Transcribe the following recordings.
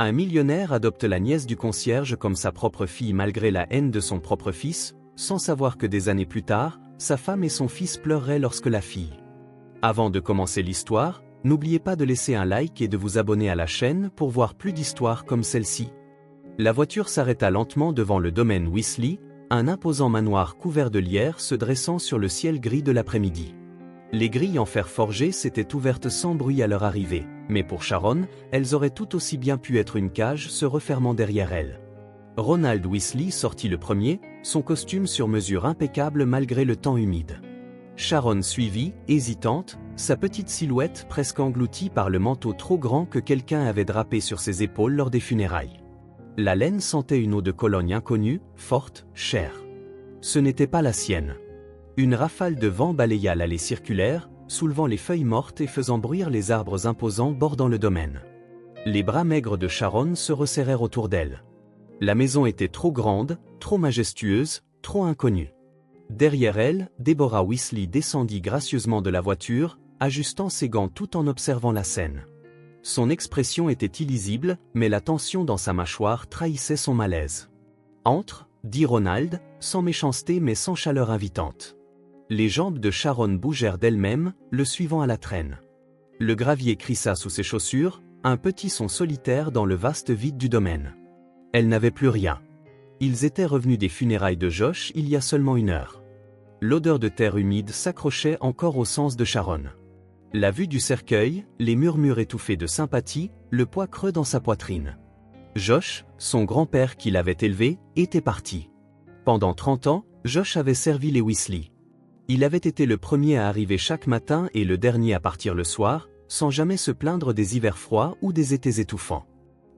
Un millionnaire adopte la nièce du concierge comme sa propre fille malgré la haine de son propre fils, sans savoir que des années plus tard, sa femme et son fils pleureraient lorsque la fille. Avant de commencer l'histoire, n'oubliez pas de laisser un like et de vous abonner à la chaîne pour voir plus d'histoires comme celle-ci. La voiture s'arrêta lentement devant le domaine Weasley, un imposant manoir couvert de lierre se dressant sur le ciel gris de l'après-midi. Les grilles en fer forgé s'étaient ouvertes sans bruit à leur arrivée, mais pour Sharon, elles auraient tout aussi bien pu être une cage se refermant derrière elle. Ronald Weasley sortit le premier, son costume sur mesure impeccable malgré le temps humide. Sharon suivit, hésitante, sa petite silhouette presque engloutie par le manteau trop grand que quelqu'un avait drapé sur ses épaules lors des funérailles. La laine sentait une eau de Cologne inconnue, forte, chère. Ce n'était pas la sienne. Une rafale de vent balaya l'allée circulaire, soulevant les feuilles mortes et faisant bruire les arbres imposants bordant le domaine. Les bras maigres de Sharon se resserrèrent autour d'elle. La maison était trop grande, trop majestueuse, trop inconnue. Derrière elle, Deborah Weasley descendit gracieusement de la voiture, ajustant ses gants tout en observant la scène. Son expression était illisible, mais la tension dans sa mâchoire trahissait son malaise. « Entre » dit Ronald, sans méchanceté mais sans chaleur invitante. Les jambes de Sharon bougèrent d'elles-mêmes, le suivant à la traîne. Le gravier crissa sous ses chaussures, un petit son solitaire dans le vaste vide du domaine. Elle n'avait plus rien. Ils étaient revenus des funérailles de Josh il y a seulement une heure. L'odeur de terre humide s'accrochait encore au sens de Sharon. La vue du cercueil, les murmures étouffés de sympathie, le poids creux dans sa poitrine. Josh, son grand-père qui l'avait élevé, était parti. Pendant 30 ans, Josh avait servi les Weasley. Il avait été le premier à arriver chaque matin et le dernier à partir le soir, sans jamais se plaindre des hivers froids ou des étés étouffants.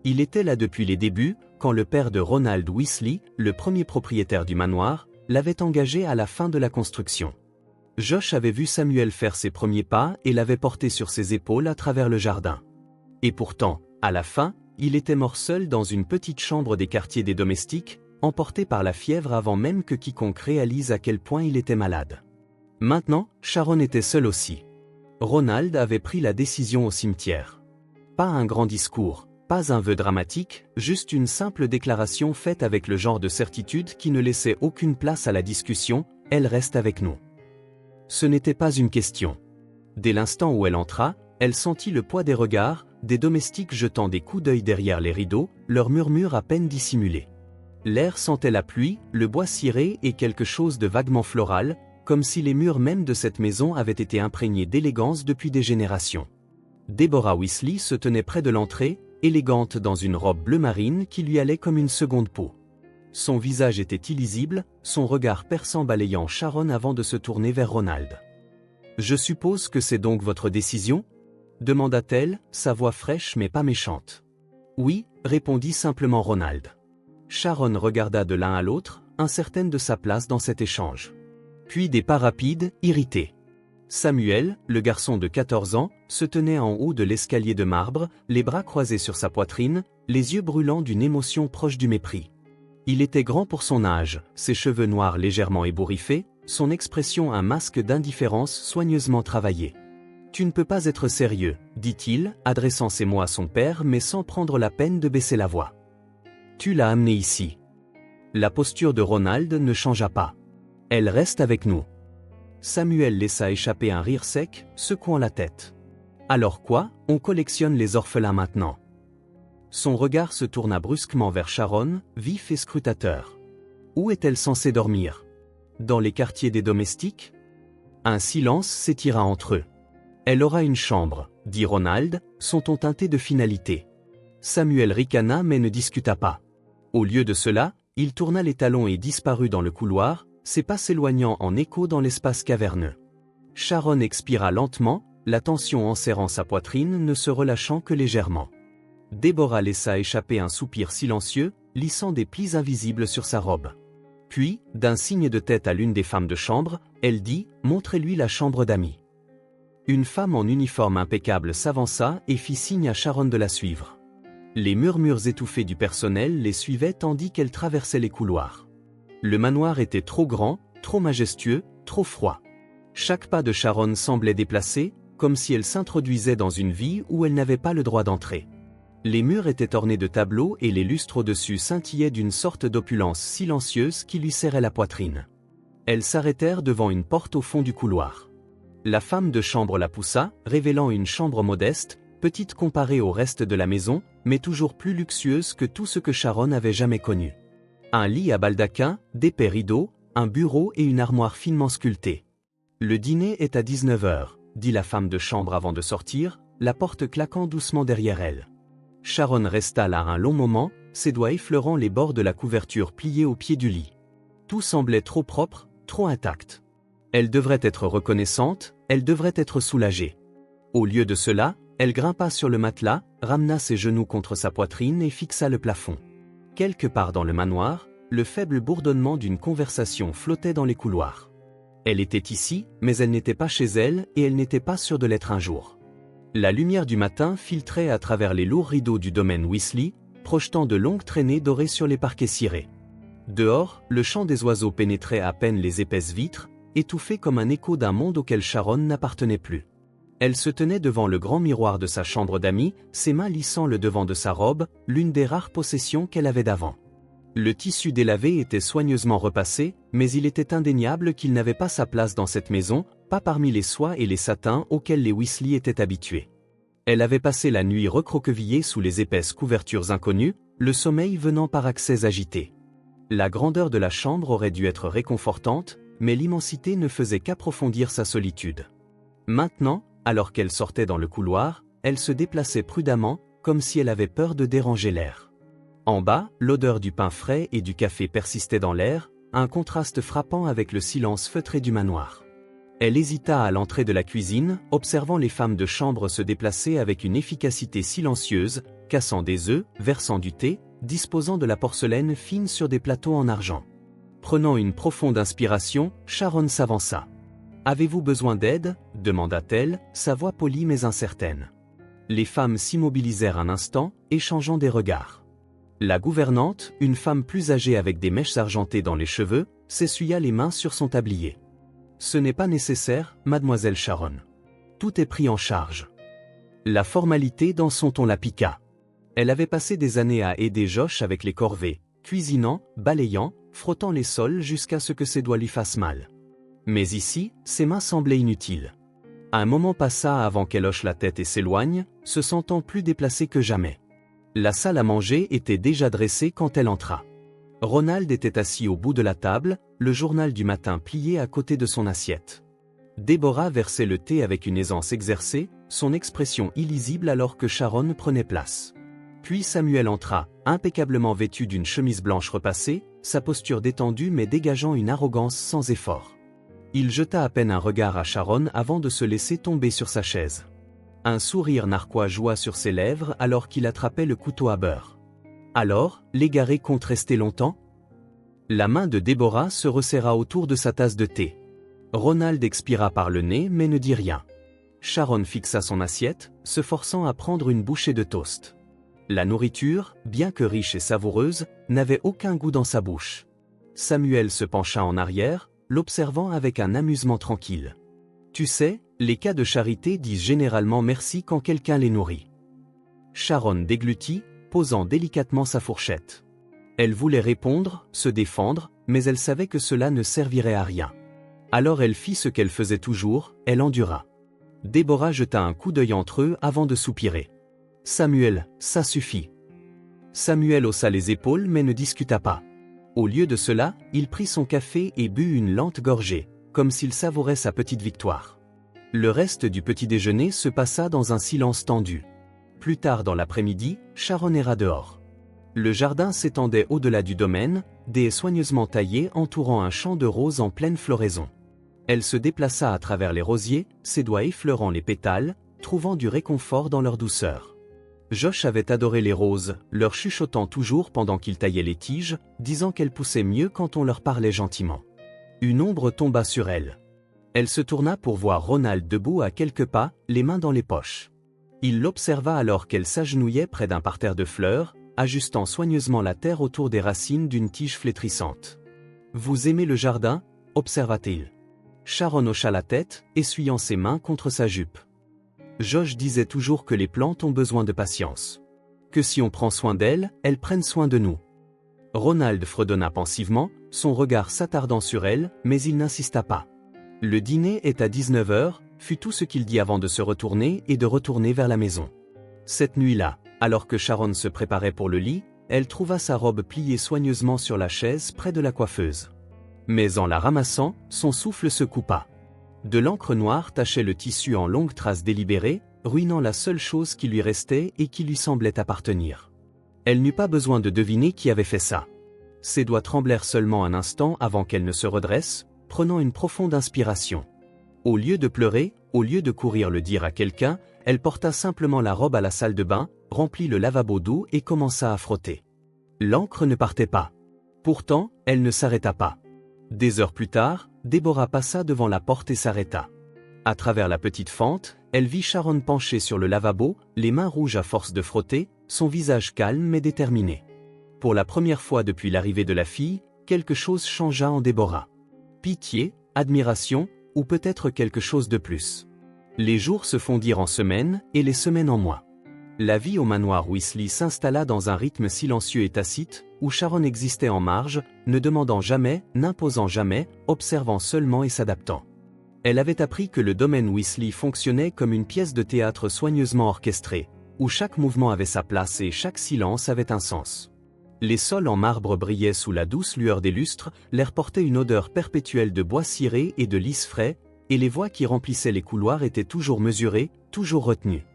Il était là depuis les débuts, quand le père de Ronald Weasley, le premier propriétaire du manoir, l'avait engagé à la fin de la construction. Josh avait vu Samuel faire ses premiers pas et l'avait porté sur ses épaules à travers le jardin. Et pourtant, à la fin, il était mort seul dans une petite chambre des quartiers des domestiques, emporté par la fièvre avant même que quiconque réalise à quel point il était malade. Maintenant, Sharon était seule aussi. Ronald avait pris la décision au cimetière. Pas un grand discours, pas un vœu dramatique, juste une simple déclaration faite avec le genre de certitude qui ne laissait aucune place à la discussion, « Elle reste avec nous ». Ce n'était pas une question. Dès l'instant où elle entra, elle sentit le poids des regards, des domestiques jetant des coups d'œil derrière les rideaux, leurs murmures à peine dissimulés. L'air sentait la pluie, le bois ciré et quelque chose de vaguement floral, comme si les murs même de cette maison avaient été imprégnés d'élégance depuis des générations. Deborah Weasley se tenait près de l'entrée, élégante dans une robe bleu marine qui lui allait comme une seconde peau. Son visage était illisible, son regard perçant balayant Sharon avant de se tourner vers Ronald. « Je suppose que c'est donc votre décision ?» demanda-t-elle, sa voix fraîche mais pas méchante. « Oui » répondit simplement Ronald. Sharon regarda de l'un à l'autre, incertaine de sa place dans cet échange. Puis des pas rapides, irrités. Samuel, le garçon de 14 ans, se tenait en haut de l'escalier de marbre, les bras croisés sur sa poitrine, les yeux brûlants d'une émotion proche du mépris. Il était grand pour son âge, ses cheveux noirs légèrement ébouriffés, son expression un masque d'indifférence soigneusement travaillé. « Tu ne peux pas être sérieux, dit-il, adressant ces mots à son père mais sans prendre la peine de baisser la voix. Tu l'as amenée ici. » La posture de Ronald ne changea pas. « Elle reste avec nous. » Samuel laissa échapper un rire sec, secouant la tête. « Alors quoi, on collectionne les orphelins maintenant ?» Son regard se tourna brusquement vers Sharon, vif et scrutateur. Où est-elle censée dormir? Dans les quartiers des domestiques? Un silence s'étira entre eux. Elle aura une chambre, dit Ronald, son ton teinté de finalité. Samuel ricana mais ne discuta pas. Au lieu de cela, il tourna les talons et disparut dans le couloir, ses pas s'éloignant en écho dans l'espace caverneux. Sharon expira lentement, la tension enserrant sa poitrine ne se relâchant que légèrement. Deborah laissa échapper un soupir silencieux, lissant des plis invisibles sur sa robe. Puis, d'un signe de tête à l'une des femmes de chambre, elle dit « Montrez-lui la chambre d'amis ». Une femme en uniforme impeccable s'avança et fit signe à Sharon de la suivre. Les murmures étouffés du personnel les suivaient tandis qu'elle traversait les couloirs. Le manoir était trop grand, trop majestueux, trop froid. Chaque pas de Sharon semblait déplacé, comme si elle s'introduisait dans une vie où elle n'avait pas le droit d'entrer. Les murs étaient ornés de tableaux et les lustres au-dessus scintillaient d'une sorte d'opulence silencieuse qui lui serrait la poitrine. Elles s'arrêtèrent devant une porte au fond du couloir. La femme de chambre la poussa, révélant une chambre modeste, petite comparée au reste de la maison, mais toujours plus luxueuse que tout ce que Sharon avait jamais connu. Un lit à baldaquin, d'épais rideaux, un bureau et une armoire finement sculptée. Le dîner est à 19h, dit la femme de chambre avant de sortir, la porte claquant doucement derrière elle. Sharon resta là un long moment, ses doigts effleurant les bords de la couverture pliée au pied du lit. Tout semblait trop propre, trop intact. Elle devrait être reconnaissante, elle devrait être soulagée. Au lieu de cela, elle grimpa sur le matelas, ramena ses genoux contre sa poitrine et fixa le plafond. Quelque part dans le manoir, le faible bourdonnement d'une conversation flottait dans les couloirs. Elle était ici, mais elle n'était pas chez elle et elle n'était pas sûre de l'être un jour. La lumière du matin filtrait à travers les lourds rideaux du domaine Weasley, projetant de longues traînées dorées sur les parquets cirés. Dehors, le chant des oiseaux pénétrait à peine les épaisses vitres, étouffé comme un écho d'un monde auquel Sharon n'appartenait plus. Elle se tenait devant le grand miroir de sa chambre d'amis, ses mains lissant le devant de sa robe, l'une des rares possessions qu'elle avait d'avant. Le tissu délavé était soigneusement repassé, mais il était indéniable qu'il n'avait pas sa place dans cette maison, pas parmi les soies et les satins auxquels les Weasley étaient habitués. Elle avait passé la nuit recroquevillée sous les épaisses couvertures inconnues, le sommeil venant par accès agités. La grandeur de la chambre aurait dû être réconfortante, mais l'immensité ne faisait qu'approfondir sa solitude. Maintenant, alors qu'elle sortait dans le couloir, elle se déplaçait prudemment, comme si elle avait peur de déranger l'air. En bas, l'odeur du pain frais et du café persistait dans l'air, un contraste frappant avec le silence feutré du manoir. Elle hésita à l'entrée de la cuisine, observant les femmes de chambre se déplacer avec une efficacité silencieuse, cassant des œufs, versant du thé, disposant de la porcelaine fine sur des plateaux en argent. Prenant une profonde inspiration, Sharon s'avança. « Avez-vous besoin d'aide » demanda-t-elle, sa voix polie mais incertaine. Les femmes s'immobilisèrent un instant, échangeant des regards. La gouvernante, une femme plus âgée avec des mèches argentées dans les cheveux, s'essuya les mains sur son tablier. « Ce n'est pas nécessaire, mademoiselle Sharon. Tout est pris en charge. » La formalité dans son ton la piqua. Elle avait passé des années à aider Josh avec les corvées, cuisinant, balayant, frottant les sols jusqu'à ce que ses doigts lui fassent mal. Mais ici, ses mains semblaient inutiles. Un moment passa avant qu'elle hoche la tête et s'éloigne, se sentant plus déplacée que jamais. La salle à manger était déjà dressée quand elle entra. Ronald était assis au bout de la table, le journal du matin plié à côté de son assiette. Déborah versait le thé avec une aisance exercée, son expression illisible alors que Sharon prenait place. Puis Samuel entra, impeccablement vêtu d'une chemise blanche repassée, sa posture détendue mais dégageant une arrogance sans effort. Il jeta à peine un regard à Sharon avant de se laisser tomber sur sa chaise. Un sourire narquois joua sur ses lèvres alors qu'il attrapait le couteau à beurre. Alors, l'égaré compte rester longtemps ? La main de Déborah se resserra autour de sa tasse de thé. Ronald expira par le nez mais ne dit rien. Sharon fixa son assiette, se forçant à prendre une bouchée de toast. La nourriture, bien que riche et savoureuse, n'avait aucun goût dans sa bouche. Samuel se pencha en arrière, l'observant avec un amusement tranquille. Tu sais, les cas de charité disent généralement merci quand quelqu'un les nourrit. Sharon déglutit, posant délicatement sa fourchette. Elle voulait répondre, se défendre, mais elle savait que cela ne servirait à rien. Alors elle fit ce qu'elle faisait toujours, elle endura. Déborah jeta un coup d'œil entre eux avant de soupirer. « Samuel, ça suffit. » Samuel haussa les épaules mais ne discuta pas. Au lieu de cela, il prit son café et but une lente gorgée, comme s'il savourait sa petite victoire. Le reste du petit déjeuner se passa dans un silence tendu. Plus tard dans l'après-midi, Sharon erra dehors. Le jardin s'étendait au-delà du domaine, des haies soigneusement taillées entourant un champ de roses en pleine floraison. Elle se déplaça à travers les rosiers, ses doigts effleurant les pétales, trouvant du réconfort dans leur douceur. Josh avait adoré les roses, leur chuchotant toujours pendant qu'il taillait les tiges, disant qu'elles poussaient mieux quand on leur parlait gentiment. Une ombre tomba sur elle. Elle se tourna pour voir Ronald debout à quelques pas, les mains dans les poches. Il l'observa alors qu'elle s'agenouillait près d'un parterre de fleurs, ajustant soigneusement la terre autour des racines d'une tige flétrissante. « Vous aimez le jardin » observa-t-il. Sharon hocha la tête, essuyant ses mains contre sa jupe. Josh disait toujours que les plantes ont besoin de patience. Que si on prend soin d'elle, elles prennent soin de nous. Ronald fredonna pensivement, son regard s'attardant sur elle, mais il n'insista pas. Le dîner est à 19 heures, fut tout ce qu'il dit avant de se retourner et de retourner vers la maison. Cette nuit-là, alors que Sharon se préparait pour le lit, elle trouva sa robe pliée soigneusement sur la chaise près de la coiffeuse. Mais en la ramassant, son souffle se coupa. De l'encre noire tachait le tissu en longues traces délibérées, ruinant la seule chose qui lui restait et qui lui semblait appartenir. Elle n'eut pas besoin de deviner qui avait fait ça. Ses doigts tremblèrent seulement un instant avant qu'elle ne se redresse, prenant une profonde inspiration. Au lieu de pleurer, au lieu de courir le dire à quelqu'un, elle porta simplement la robe à la salle de bain, remplit le lavabo d'eau et commença à frotter. L'encre ne partait pas. Pourtant, elle ne s'arrêta pas. Des heures plus tard, Déborah passa devant la porte et s'arrêta. À travers la petite fente, elle vit Sharon penchée sur le lavabo, les mains rouges à force de frotter, son visage calme mais déterminé. Pour la première fois depuis l'arrivée de la fille, quelque chose changea en Déborah. Pitié, admiration, ou peut-être quelque chose de plus. Les jours se fondirent en semaines, et les semaines en mois. La vie au manoir Weasley s'installa dans un rythme silencieux et tacite, où Sharon existait en marge, ne demandant jamais, n'imposant jamais, observant seulement et s'adaptant. Elle avait appris que le domaine Weasley fonctionnait comme une pièce de théâtre soigneusement orchestrée, où chaque mouvement avait sa place et chaque silence avait un sens. Les sols en marbre brillaient sous la douce lueur des lustres, l'air portait une odeur perpétuelle de bois ciré et de lys frais, et les voies qui remplissaient les couloirs étaient toujours mesurées, toujours retenues.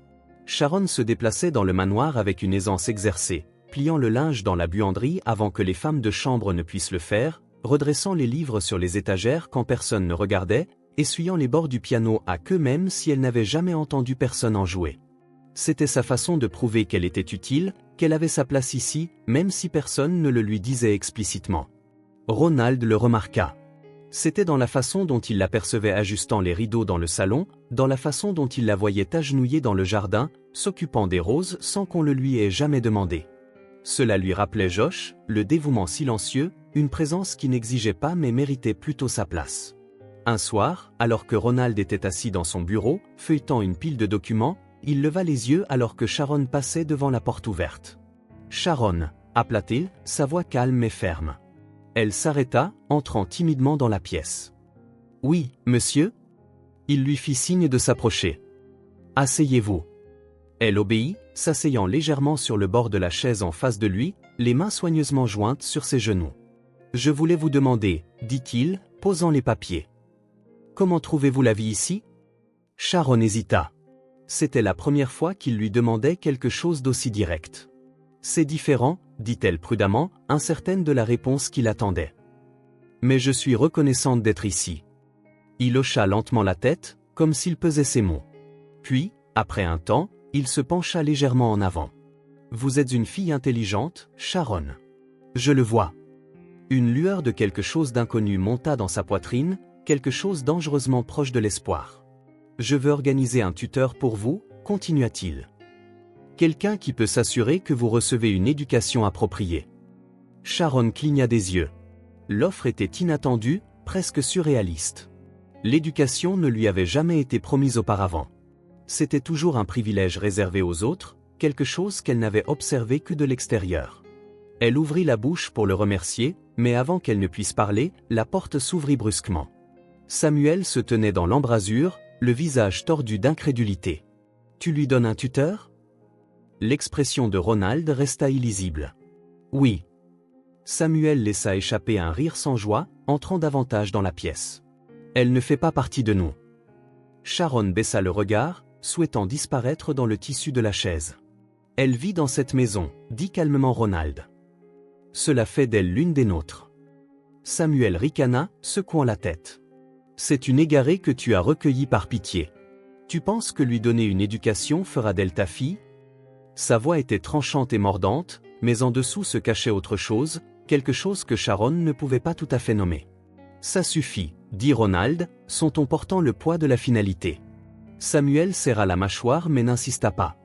Sharon se déplaçait dans le manoir avec une aisance exercée, pliant le linge dans la buanderie avant que les femmes de chambre ne puissent le faire, redressant les livres sur les étagères quand personne ne regardait, essuyant les bords du piano à queue même si elle n'avait jamais entendu personne en jouer. C'était sa façon de prouver qu'elle était utile, qu'elle avait sa place ici, même si personne ne le lui disait explicitement. Ronald le remarqua. C'était dans la façon dont il l'apercevait ajustant les rideaux dans le salon, dans la façon dont il la voyait agenouillée dans le jardin, s'occupant des roses sans qu'on le lui ait jamais demandé. Cela lui rappelait Josh, le dévouement silencieux, une présence qui n'exigeait pas mais méritait plutôt sa place. Un soir, alors que Ronald était assis dans son bureau, feuilletant une pile de documents, il leva les yeux alors que Sharon passait devant la porte ouverte. « Sharon » appela-t-il, sa voix calme et ferme. Elle s'arrêta, entrant timidement dans la pièce. « Oui, monsieur ?» Il lui fit signe de s'approcher. « Asseyez-vous. » Elle obéit, s'asseyant légèrement sur le bord de la chaise en face de lui, les mains soigneusement jointes sur ses genoux. « Je voulais vous demander, » dit-il, posant les papiers. « Comment trouvez-vous la vie ici ?» Sharon hésita. C'était la première fois qu'il lui demandait quelque chose d'aussi direct. « C'est différent, » dit-elle prudemment, incertaine de la réponse qu'il attendait. « Mais je suis reconnaissante d'être ici. » Il hocha lentement la tête, comme s'il pesait ses mots. Puis, après un temps, il se pencha légèrement en avant. « Vous êtes une fille intelligente, Sharon. » « Je le vois. » Une lueur de quelque chose d'inconnu monta dans sa poitrine, quelque chose dangereusement proche de l'espoir. « Je veux organiser un tuteur pour vous, » continua-t-il. « Quelqu'un qui peut s'assurer que vous recevez une éducation appropriée. » Sharon cligna des yeux. L'offre était inattendue, presque surréaliste. L'éducation ne lui avait jamais été promise auparavant. C'était toujours un privilège réservé aux autres, quelque chose qu'elle n'avait observé que de l'extérieur. Elle ouvrit la bouche pour le remercier, mais avant qu'elle ne puisse parler, la porte s'ouvrit brusquement. Samuel se tenait dans l'embrasure, le visage tordu d'incrédulité. « Tu lui donnes un tuteur ?» L'expression de Ronald resta illisible. « Oui. » Samuel laissa échapper un rire sans joie, entrant davantage dans la pièce. « Elle ne fait pas partie de nous. » Sharon baissa le regard, souhaitant disparaître dans le tissu de la chaise. « Elle vit dans cette maison, » dit calmement Ronald. « Cela fait d'elle l'une des nôtres. » Samuel ricana, secouant la tête. « C'est une égarée que tu as recueillie par pitié. Tu penses que lui donner une éducation fera d'elle ta fille ?» Sa voix était tranchante et mordante, mais en dessous se cachait autre chose, quelque chose que Sharon ne pouvait pas tout à fait nommer. « Ça suffit, » dit Ronald, son ton portant le poids de la finalité. Samuel serra la mâchoire mais n'insista pas.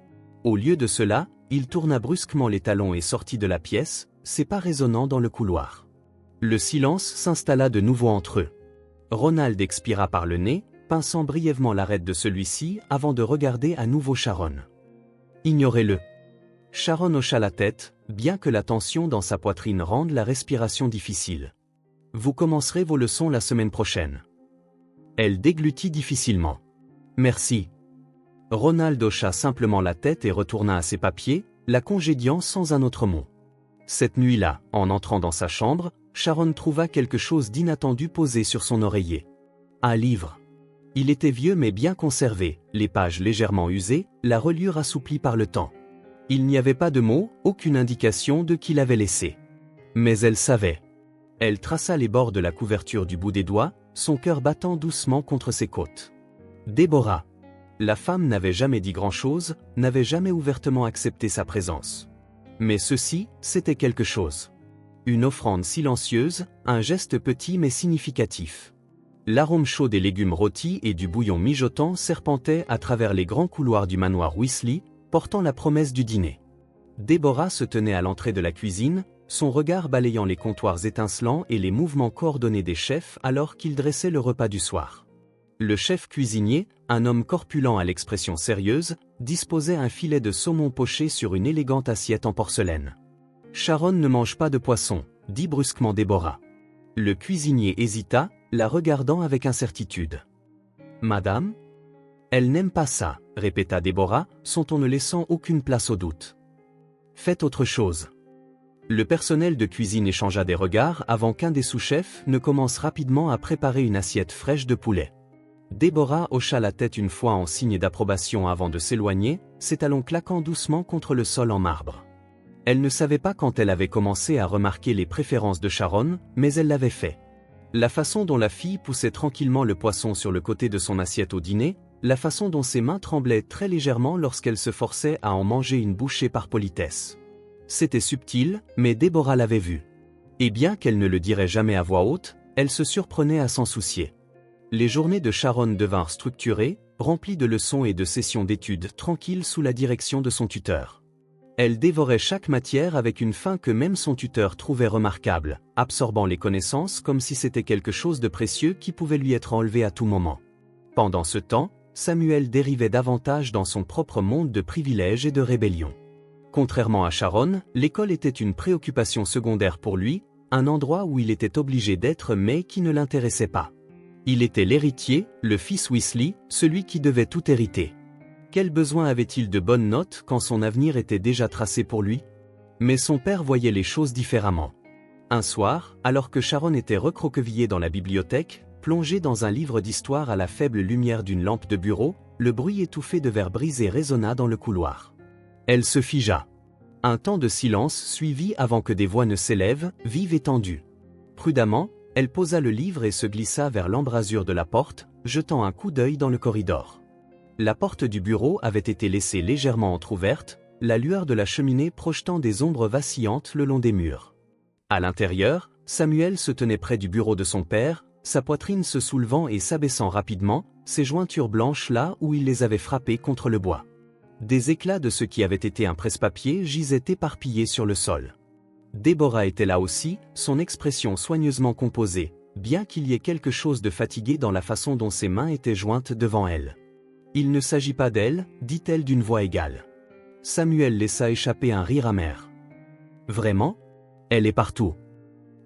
Au lieu de cela, il tourna brusquement les talons et sortit de la pièce, ses pas résonnant dans le couloir. Le silence s'installa de nouveau entre eux. Ronald expira par le nez, pinçant brièvement l'arête de celui-ci avant de regarder à nouveau Sharon. « Ignorez-le. » Sharon hocha la tête, bien que la tension dans sa poitrine rende la respiration difficile. Vous commencerez vos leçons la semaine prochaine. Elle déglutit difficilement. Merci. Ronald hocha simplement la tête et retourna à ses papiers, la congédiant sans un autre mot. Cette nuit-là, en entrant dans sa chambre, Sharon trouva quelque chose d'inattendu posé sur son oreiller. Un livre. Il était vieux mais bien conservé, les pages légèrement usées, la reliure assouplie par le temps. Il n'y avait pas de mots, aucune indication de qui l'avait laissé. Mais elle savait. Elle traça les bords de la couverture du bout des doigts, son cœur battant doucement contre ses côtes. Déborah. La femme n'avait jamais dit grand-chose, n'avait jamais ouvertement accepté sa présence. Mais ceci, c'était quelque chose. Une offrande silencieuse, un geste petit mais significatif. L'arôme chaud des légumes rôtis et du bouillon mijotant serpentait à travers les grands couloirs du manoir Weasley, portant la promesse du dîner. Déborah se tenait à l'entrée de la cuisine, son regard balayant les comptoirs étincelants et les mouvements coordonnés des chefs alors qu'ils dressaient le repas du soir. Le chef cuisinier, un homme corpulent à l'expression sérieuse, disposait un filet de saumon poché sur une élégante assiette en porcelaine. « Sharon ne mange pas de poisson », dit brusquement Déborah. Le cuisinier hésita, la regardant avec incertitude. « Madame ? » « Elle n'aime pas ça, » répéta Déborah, son ton ne laissant aucune place au doute. « Faites autre chose. » Le personnel de cuisine échangea des regards avant qu'un des sous-chefs ne commence rapidement à préparer une assiette fraîche de poulet. Déborah hocha la tête une fois en signe d'approbation avant de s'éloigner, ses talons claquant doucement contre le sol en marbre. Elle ne savait pas quand elle avait commencé à remarquer les préférences de Sharon, mais elle l'avait fait. La façon dont la fille poussait tranquillement le poisson sur le côté de son assiette au dîner, la façon dont ses mains tremblaient très légèrement lorsqu'elle se forçait à en manger une bouchée par politesse. C'était subtil, mais Déborah l'avait vu. Et bien qu'elle ne le dirait jamais à voix haute, elle se surprenait à s'en soucier. Les journées de Sharon devinrent structurées, remplies de leçons et de sessions d'études tranquilles sous la direction de son tuteur. Elle dévorait chaque matière avec une faim que même son tuteur trouvait remarquable, absorbant les connaissances comme si c'était quelque chose de précieux qui pouvait lui être enlevé à tout moment. Pendant ce temps, Samuel dérivait davantage dans son propre monde de privilèges et de rébellion. Contrairement à Sharon, l'école était une préoccupation secondaire pour lui, un endroit où il était obligé d'être mais qui ne l'intéressait pas. Il était l'héritier, le fils Weasley, celui qui devait tout hériter. Quel besoin avait-il de bonnes notes quand son avenir était déjà tracé pour lui? Mais son père voyait les choses différemment. Un soir, alors que Sharon était recroquevillée dans la bibliothèque, plongée dans un livre d'histoire à la faible lumière d'une lampe de bureau, le bruit étouffé de verres brisés résonna dans le couloir. Elle se figea. Un temps de silence suivit avant que des voix ne s'élèvent, vives et tendues. Prudemment, elle posa le livre et se glissa vers l'embrasure de la porte, jetant un coup d'œil dans le corridor. La porte du bureau avait été laissée légèrement entr'ouverte, la lueur de la cheminée projetant des ombres vacillantes le long des murs. À l'intérieur, Samuel se tenait près du bureau de son père, sa poitrine se soulevant et s'abaissant rapidement, ses jointures blanches là où il les avait frappées contre le bois. Des éclats de ce qui avait été un presse-papier gisaient éparpillés sur le sol. Déborah était là aussi, son expression soigneusement composée, bien qu'il y ait quelque chose de fatigué dans la façon dont ses mains étaient jointes devant elle. « Il ne s'agit pas d'elle, dit-elle d'une voix égale. Samuel laissa échapper un rire amer. « Vraiment ? Elle est partout. »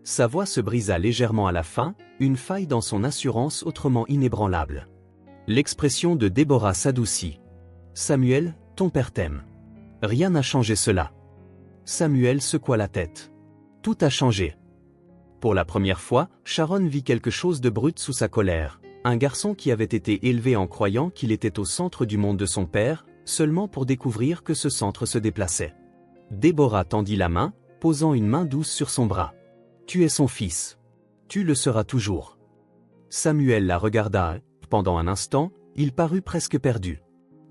Sa voix se brisa légèrement à la fin, une faille dans son assurance autrement inébranlable. L'expression de Déborah s'adoucit. « Samuel, ton père t'aime. » Rien n'a changé cela. Samuel secoua la tête. Tout a changé. Pour la première fois, Sharon vit quelque chose de brut sous sa colère. Un garçon qui avait été élevé en croyant qu'il était au centre du monde de son père, seulement pour découvrir que ce centre se déplaçait. Déborah tendit la main, posant une main douce sur son bras. « Tu es son fils. Tu le seras toujours. » Samuel la regarda. Pendant un instant, il parut presque perdu.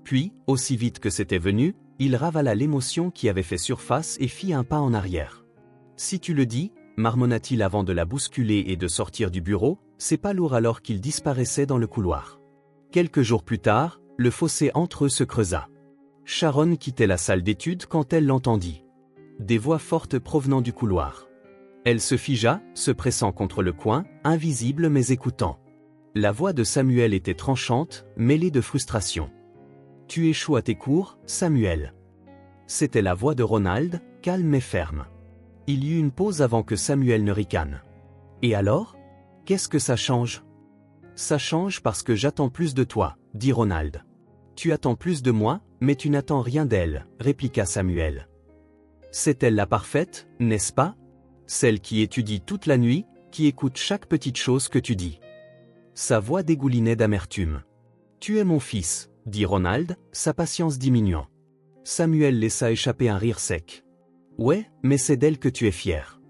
Puis, aussi vite que c'était venu, il ravala l'émotion qui avait fait surface et fit un pas en arrière. « Si tu le dis, » marmonna-t-il avant de la bousculer et de sortir du bureau, c'est pas lourd alors qu'il disparaissait dans le couloir. Quelques jours plus tard, le fossé entre eux se creusa. Sharon quittait la salle d'études quand elle l'entendit. Des voix fortes provenant du couloir. Elle se figea, se pressant contre le coin, invisible mais écoutant. La voix de Samuel était tranchante, mêlée de frustration. « Tu échoues à tes cours, Samuel. » C'était la voix de Ronald, calme et ferme. Il y eut une pause avant que Samuel ne ricane. Et alors? Qu'est-ce que ça change? Ça change parce que j'attends plus de toi, dit Ronald. Tu attends plus de moi, mais tu n'attends rien d'elle, répliqua Samuel. C'est elle la parfaite, n'est-ce pas? Celle qui étudie toute la nuit, qui écoute chaque petite chose que tu dis. Sa voix dégoulinait d'amertume. Tu es mon fils, dit Ronald, sa patience diminuant. Samuel laissa échapper un rire sec. Ouais, mais c'est d'elle que tu es fier.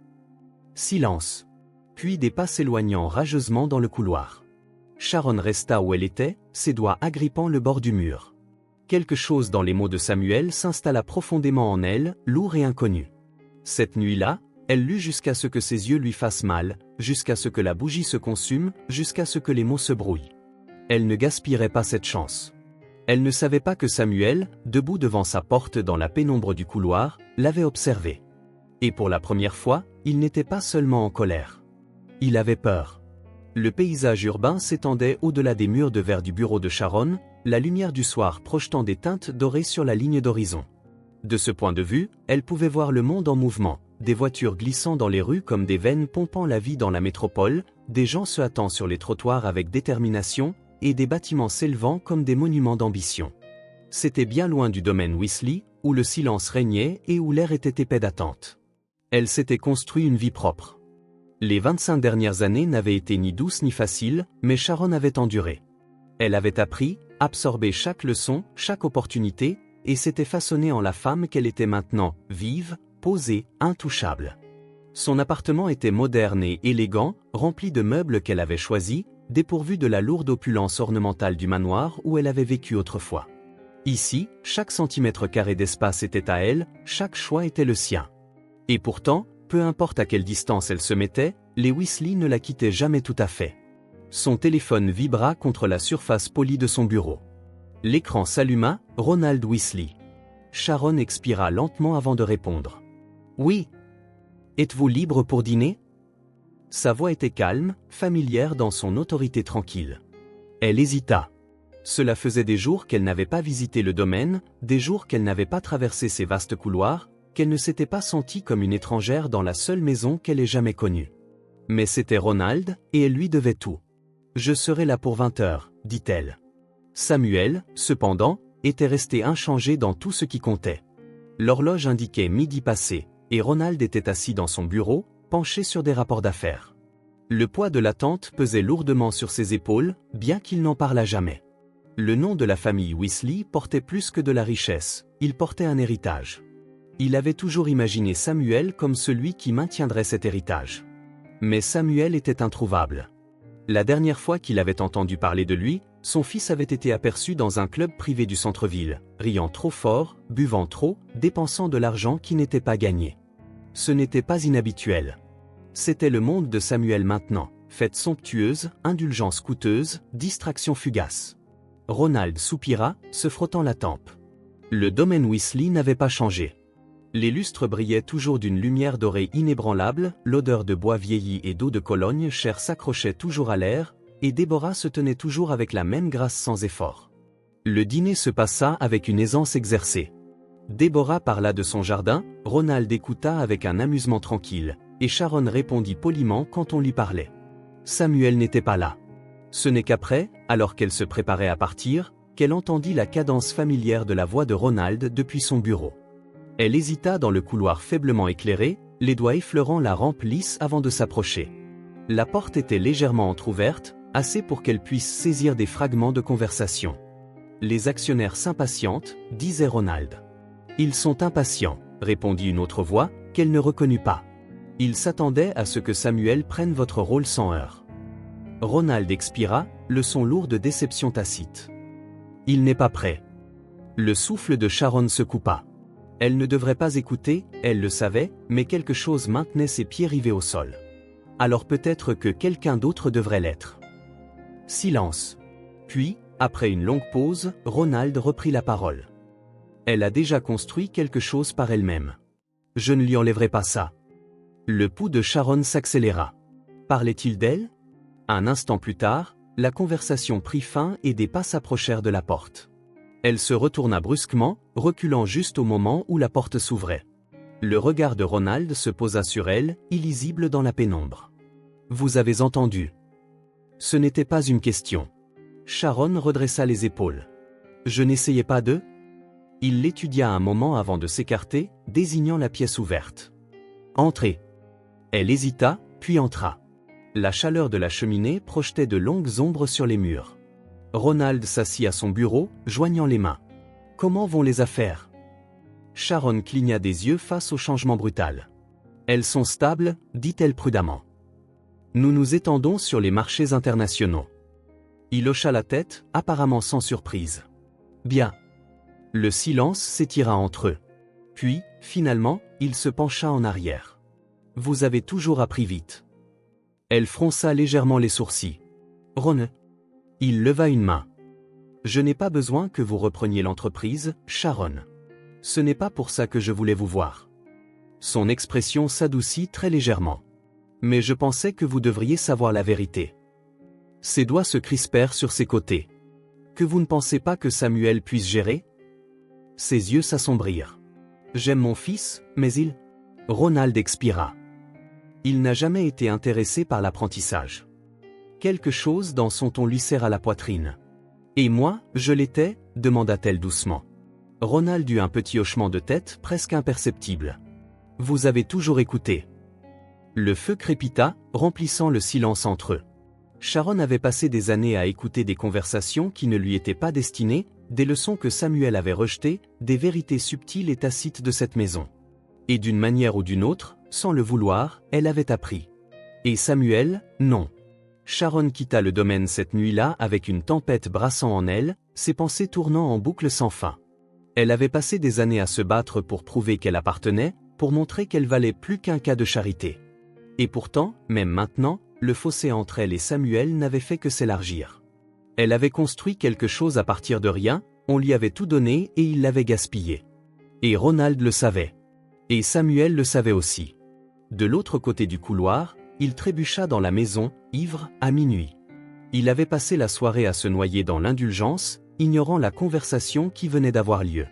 Silence. Puis des pas s'éloignant rageusement dans le couloir. Sharon resta où elle était, ses doigts agrippant le bord du mur. Quelque chose dans les mots de Samuel s'installa profondément en elle, lourd et inconnu. Cette nuit-là, elle lut jusqu'à ce que ses yeux lui fassent mal, jusqu'à ce que la bougie se consume, jusqu'à ce que les mots se brouillent. Elle ne gaspillerait pas cette chance. Elle ne savait pas que Samuel, debout devant sa porte dans la pénombre du couloir, l'avait observée. Et pour la première fois, il n'était pas seulement en colère. Il avait peur. Le paysage urbain s'étendait au-delà des murs de verre du bureau de Sharon, la lumière du soir projetant des teintes dorées sur la ligne d'horizon. De ce point de vue, elle pouvait voir le monde en mouvement, des voitures glissant dans les rues comme des veines pompant la vie dans la métropole, des gens se hâtant sur les trottoirs avec détermination, et des bâtiments s'élevant comme des monuments d'ambition. C'était bien loin du domaine Weasley, où le silence régnait et où l'air était épais d'attente. Elle s'était construit une vie propre. Les 25 dernières années n'avaient été ni douces ni faciles, mais Sharon avait enduré. Elle avait appris, absorbé chaque leçon, chaque opportunité, et s'était façonnée en la femme qu'elle était maintenant, vive, posée, intouchable. Son appartement était moderne et élégant, rempli de meubles qu'elle avait choisis, dépourvu de la lourde opulence ornementale du manoir où elle avait vécu autrefois. Ici, chaque centimètre carré d'espace était à elle, chaque choix était le sien. Et pourtant, peu importe à quelle distance elle se mettait, les Weasley ne la quittaient jamais tout à fait. Son téléphone vibra contre la surface polie de son bureau. L'écran s'alluma, Ronald Weasley. Sharon expira lentement avant de répondre. « Oui. Êtes-vous libre pour dîner ?» Sa voix était calme, familière dans son autorité tranquille. Elle hésita. Cela faisait des jours qu'elle n'avait pas visité le domaine, des jours qu'elle n'avait pas traversé ces vastes couloirs, qu'elle ne s'était pas sentie comme une étrangère dans la seule maison qu'elle ait jamais connue. Mais c'était Ronald, et elle lui devait tout. « Je serai là pour 20 heures, dit-elle. Samuel, cependant, était resté inchangé dans tout ce qui comptait. L'horloge indiquait midi passé, et Ronald était assis dans son bureau, penché sur des rapports d'affaires. Le poids de l'attente pesait lourdement sur ses épaules, bien qu'il n'en parlât jamais. Le nom de la famille Weasley portait plus que de la richesse, il portait un héritage. Il avait toujours imaginé Samuel comme celui qui maintiendrait cet héritage. Mais Samuel était introuvable. La dernière fois qu'il avait entendu parler de lui, son fils avait été aperçu dans un club privé du centre-ville, riant trop fort, buvant trop, dépensant de l'argent qui n'était pas gagné. Ce n'était pas inhabituel. C'était le monde de Samuel maintenant, fête somptueuse, indulgence coûteuse, distraction fugace. Ronald soupira, se frottant la tempe. Le domaine Weasley n'avait pas changé. Les lustres brillaient toujours d'une lumière dorée inébranlable, l'odeur de bois vieilli et d'eau de Cologne chère s'accrochait toujours à l'air, et Déborah se tenait toujours avec la même grâce sans effort. Le dîner se passa avec une aisance exercée. Déborah parla de son jardin, Ronald écouta avec un amusement tranquille, et Sharon répondit poliment quand on lui parlait. Samuel n'était pas là. Ce n'est qu'après, alors qu'elle se préparait à partir, qu'elle entendit la cadence familière de la voix de Ronald depuis son bureau. Elle hésita dans le couloir faiblement éclairé, les doigts effleurant la rampe lisse avant de s'approcher. La porte était légèrement entr'ouverte, assez pour qu'elle puisse saisir des fragments de conversation. Les actionnaires s'impatientent, disait Ronald. Ils sont impatients, répondit une autre voix, qu'elle ne reconnut pas. Ils s'attendaient à ce que Samuel prenne votre rôle sans heurts. Ronald expira, le son lourd de déception tacite. Il n'est pas prêt. Le souffle de Sharon se coupa. Elle ne devrait pas écouter, elle le savait, mais quelque chose maintenait ses pieds rivés au sol. Alors peut-être que quelqu'un d'autre devrait l'être. Silence. Puis, après une longue pause, Ronald reprit la parole. Elle a déjà construit quelque chose par elle-même. Je ne lui enlèverai pas ça. Le pouls de Sharon s'accéléra. Parlait-il d'elle? Un instant plus tard, la conversation prit fin et des pas s'approchèrent de la porte. Elle se retourna brusquement, reculant juste au moment où la porte s'ouvrait. Le regard de Ronald se posa sur elle, illisible dans la pénombre. « Vous avez entendu. » Ce n'était pas une question. Sharon redressa les épaules. « Je n'essayais pas de... » Il l'étudia un moment avant de s'écarter, désignant la pièce ouverte. « Entrez. » Elle hésita, puis entra. La chaleur de la cheminée projetait de longues ombres sur les murs. Ronald s'assit à son bureau, joignant les mains. « Comment vont les affaires ?» Sharon cligna des yeux face au changement brutal. « Elles sont stables, dit-elle prudemment. Nous nous étendons sur les marchés internationaux. » Il hocha la tête, apparemment sans surprise. « Bien. » Le silence s'étira entre eux. Puis, finalement, il se pencha en arrière. « Vous avez toujours appris vite. » Elle fronça légèrement les sourcils. « Ron. » Il leva une main. « Je n'ai pas besoin que vous repreniez l'entreprise, Sharon. Ce n'est pas pour ça que je voulais vous voir. » Son expression s'adoucit très légèrement. « Mais je pensais que vous devriez savoir la vérité. » Ses doigts se crispèrent sur ses côtés. « Que vous ne pensez pas que Samuel puisse gérer ?» Ses yeux s'assombrirent. « J'aime mon fils, mais il... » Ronald expira. Il n'a jamais été intéressé par l'apprentissage. Quelque chose dans son ton lui serra la poitrine. « Et moi, je l'étais » demanda-t-elle doucement. Ronald eut un petit hochement de tête presque imperceptible. « Vous avez toujours écouté. » Le feu crépita, remplissant le silence entre eux. Sharon avait passé des années à écouter des conversations qui ne lui étaient pas destinées, des leçons que Samuel avait rejetées, des vérités subtiles et tacites de cette maison. Et d'une manière ou d'une autre, sans le vouloir, elle avait appris. Et Samuel, non. Sharon quitta le domaine cette nuit-là avec une tempête brassant en elle, ses pensées tournant en boucle sans fin. Elle avait passé des années à se battre pour prouver qu'elle appartenait, pour montrer qu'elle valait plus qu'un cas de charité. Et pourtant, même maintenant, le fossé entre elle et Samuel n'avait fait que s'élargir. Elle avait construit quelque chose à partir de rien, on lui avait tout donné et il l'avait gaspillé. Et Ronald le savait. Et Samuel le savait aussi. De l'autre côté du couloir, il trébucha dans la maison, ivre, à minuit. Il avait passé la soirée à se noyer dans l'indulgence, ignorant la conversation qui venait d'avoir lieu.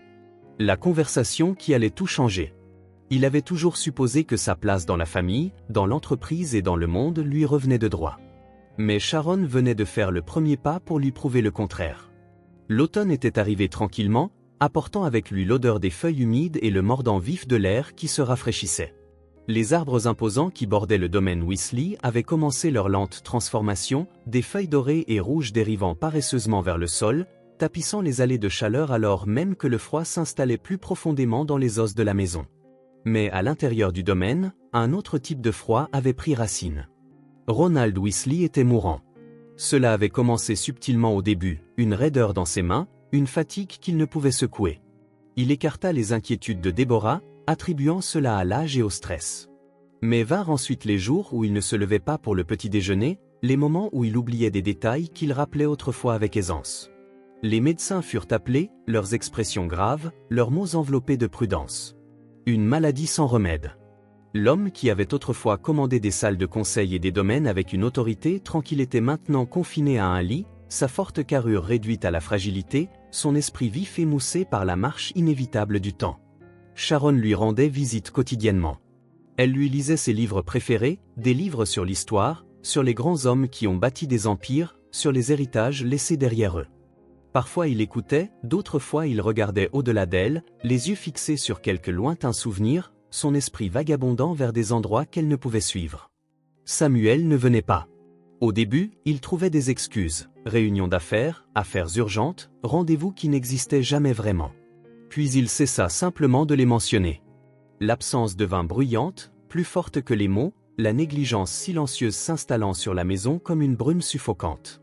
La conversation qui allait tout changer. Il avait toujours supposé que sa place dans la famille, dans l'entreprise et dans le monde lui revenait de droit. Mais Sharon venait de faire le premier pas pour lui prouver le contraire. L'automne était arrivé tranquillement, apportant avec lui l'odeur des feuilles humides et le mordant vif de l'air qui se rafraîchissait. Les arbres imposants qui bordaient le domaine Weasley avaient commencé leur lente transformation, des feuilles dorées et rouges dérivant paresseusement vers le sol, tapissant les allées de chaleur alors même que le froid s'installait plus profondément dans les os de la maison. Mais à l'intérieur du domaine, un autre type de froid avait pris racine. Ronald Weasley était mourant. Cela avait commencé subtilement au début, une raideur dans ses mains, une fatigue qu'il ne pouvait secouer. Il écarta les inquiétudes de Déborah, attribuant cela à l'âge et au stress. Mais vinrent ensuite les jours où il ne se levait pas pour le petit déjeuner, les moments où il oubliait des détails qu'il rappelait autrefois avec aisance. Les médecins furent appelés, leurs expressions graves, leurs mots enveloppés de prudence. Une maladie sans remède. L'homme qui avait autrefois commandé des salles de conseil et des domaines avec une autorité tranquille était maintenant confiné à un lit, sa forte carrure réduite à la fragilité, son esprit vif émoussé par la marche inévitable du temps. Sharon lui rendait visite quotidiennement. Elle lui lisait ses livres préférés, des livres sur l'histoire, sur les grands hommes qui ont bâti des empires, sur les héritages laissés derrière eux. Parfois il écoutait, d'autres fois il regardait au-delà d'elle, les yeux fixés sur quelques lointains souvenirs, son esprit vagabondant vers des endroits qu'elle ne pouvait suivre. Samuel ne venait pas. Au début, il trouvait des excuses, réunions d'affaires, affaires urgentes, rendez-vous qui n'existaient jamais vraiment. Puis il cessa simplement de les mentionner. L'absence devint bruyante, plus forte que les mots, la négligence silencieuse s'installant sur la maison comme une brume suffocante.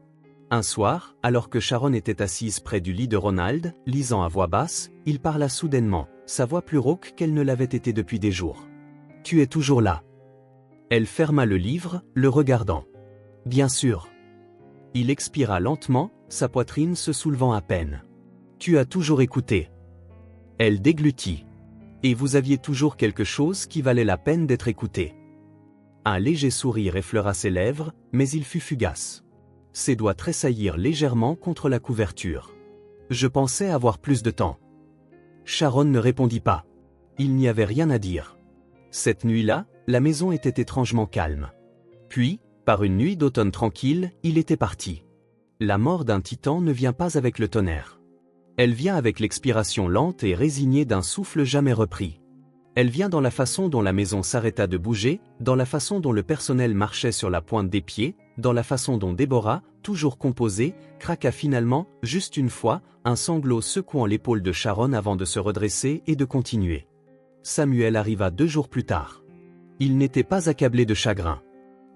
Un soir, alors que Sharon était assise près du lit de Ronald, lisant à voix basse, il parla soudainement, sa voix plus rauque qu'elle ne l'avait été depuis des jours. « Tu es toujours là. » Elle ferma le livre, le regardant. « Bien sûr. » Il expira lentement, sa poitrine se soulevant à peine. « Tu as toujours écouté. » Elle déglutit. « Et vous aviez toujours quelque chose qui valait la peine d'être écouté. » Un léger sourire effleura ses lèvres, mais il fut fugace. Ses doigts tressaillirent légèrement contre la couverture. Je pensais avoir plus de temps. Sharon ne répondit pas. Il n'y avait rien à dire. Cette nuit-là, la maison était étrangement calme. Puis, par une nuit d'automne tranquille, il était parti. La mort d'un titan ne vient pas avec le tonnerre. Elle vient avec l'expiration lente et résignée d'un souffle jamais repris. Elle vient dans la façon dont la maison s'arrêta de bouger, dans la façon dont le personnel marchait sur la pointe des pieds, dans la façon dont Déborah, toujours composée, craqua finalement, juste une fois, un sanglot secouant l'épaule de Sharon avant de se redresser et de continuer. Samuel arriva 2 jours plus tard. Il n'était pas accablé de chagrin.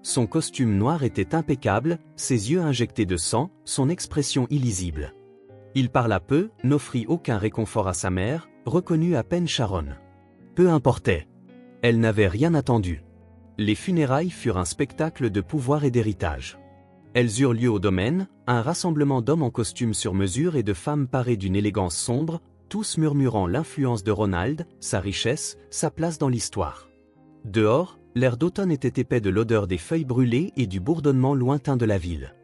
Son costume noir était impeccable, ses yeux injectés de sang, son expression illisible. Il parla peu, n'offrit aucun réconfort à sa mère, reconnut à peine Sharon. Peu importait. Elle n'avait rien attendu. Les funérailles furent un spectacle de pouvoir et d'héritage. Elles eurent lieu au domaine, un rassemblement d'hommes en costume sur mesure et de femmes parées d'une élégance sombre, tous murmurant l'influence de Ronald, sa richesse, sa place dans l'histoire. Dehors, l'air d'automne était épais de l'odeur des feuilles brûlées et du bourdonnement lointain de la ville.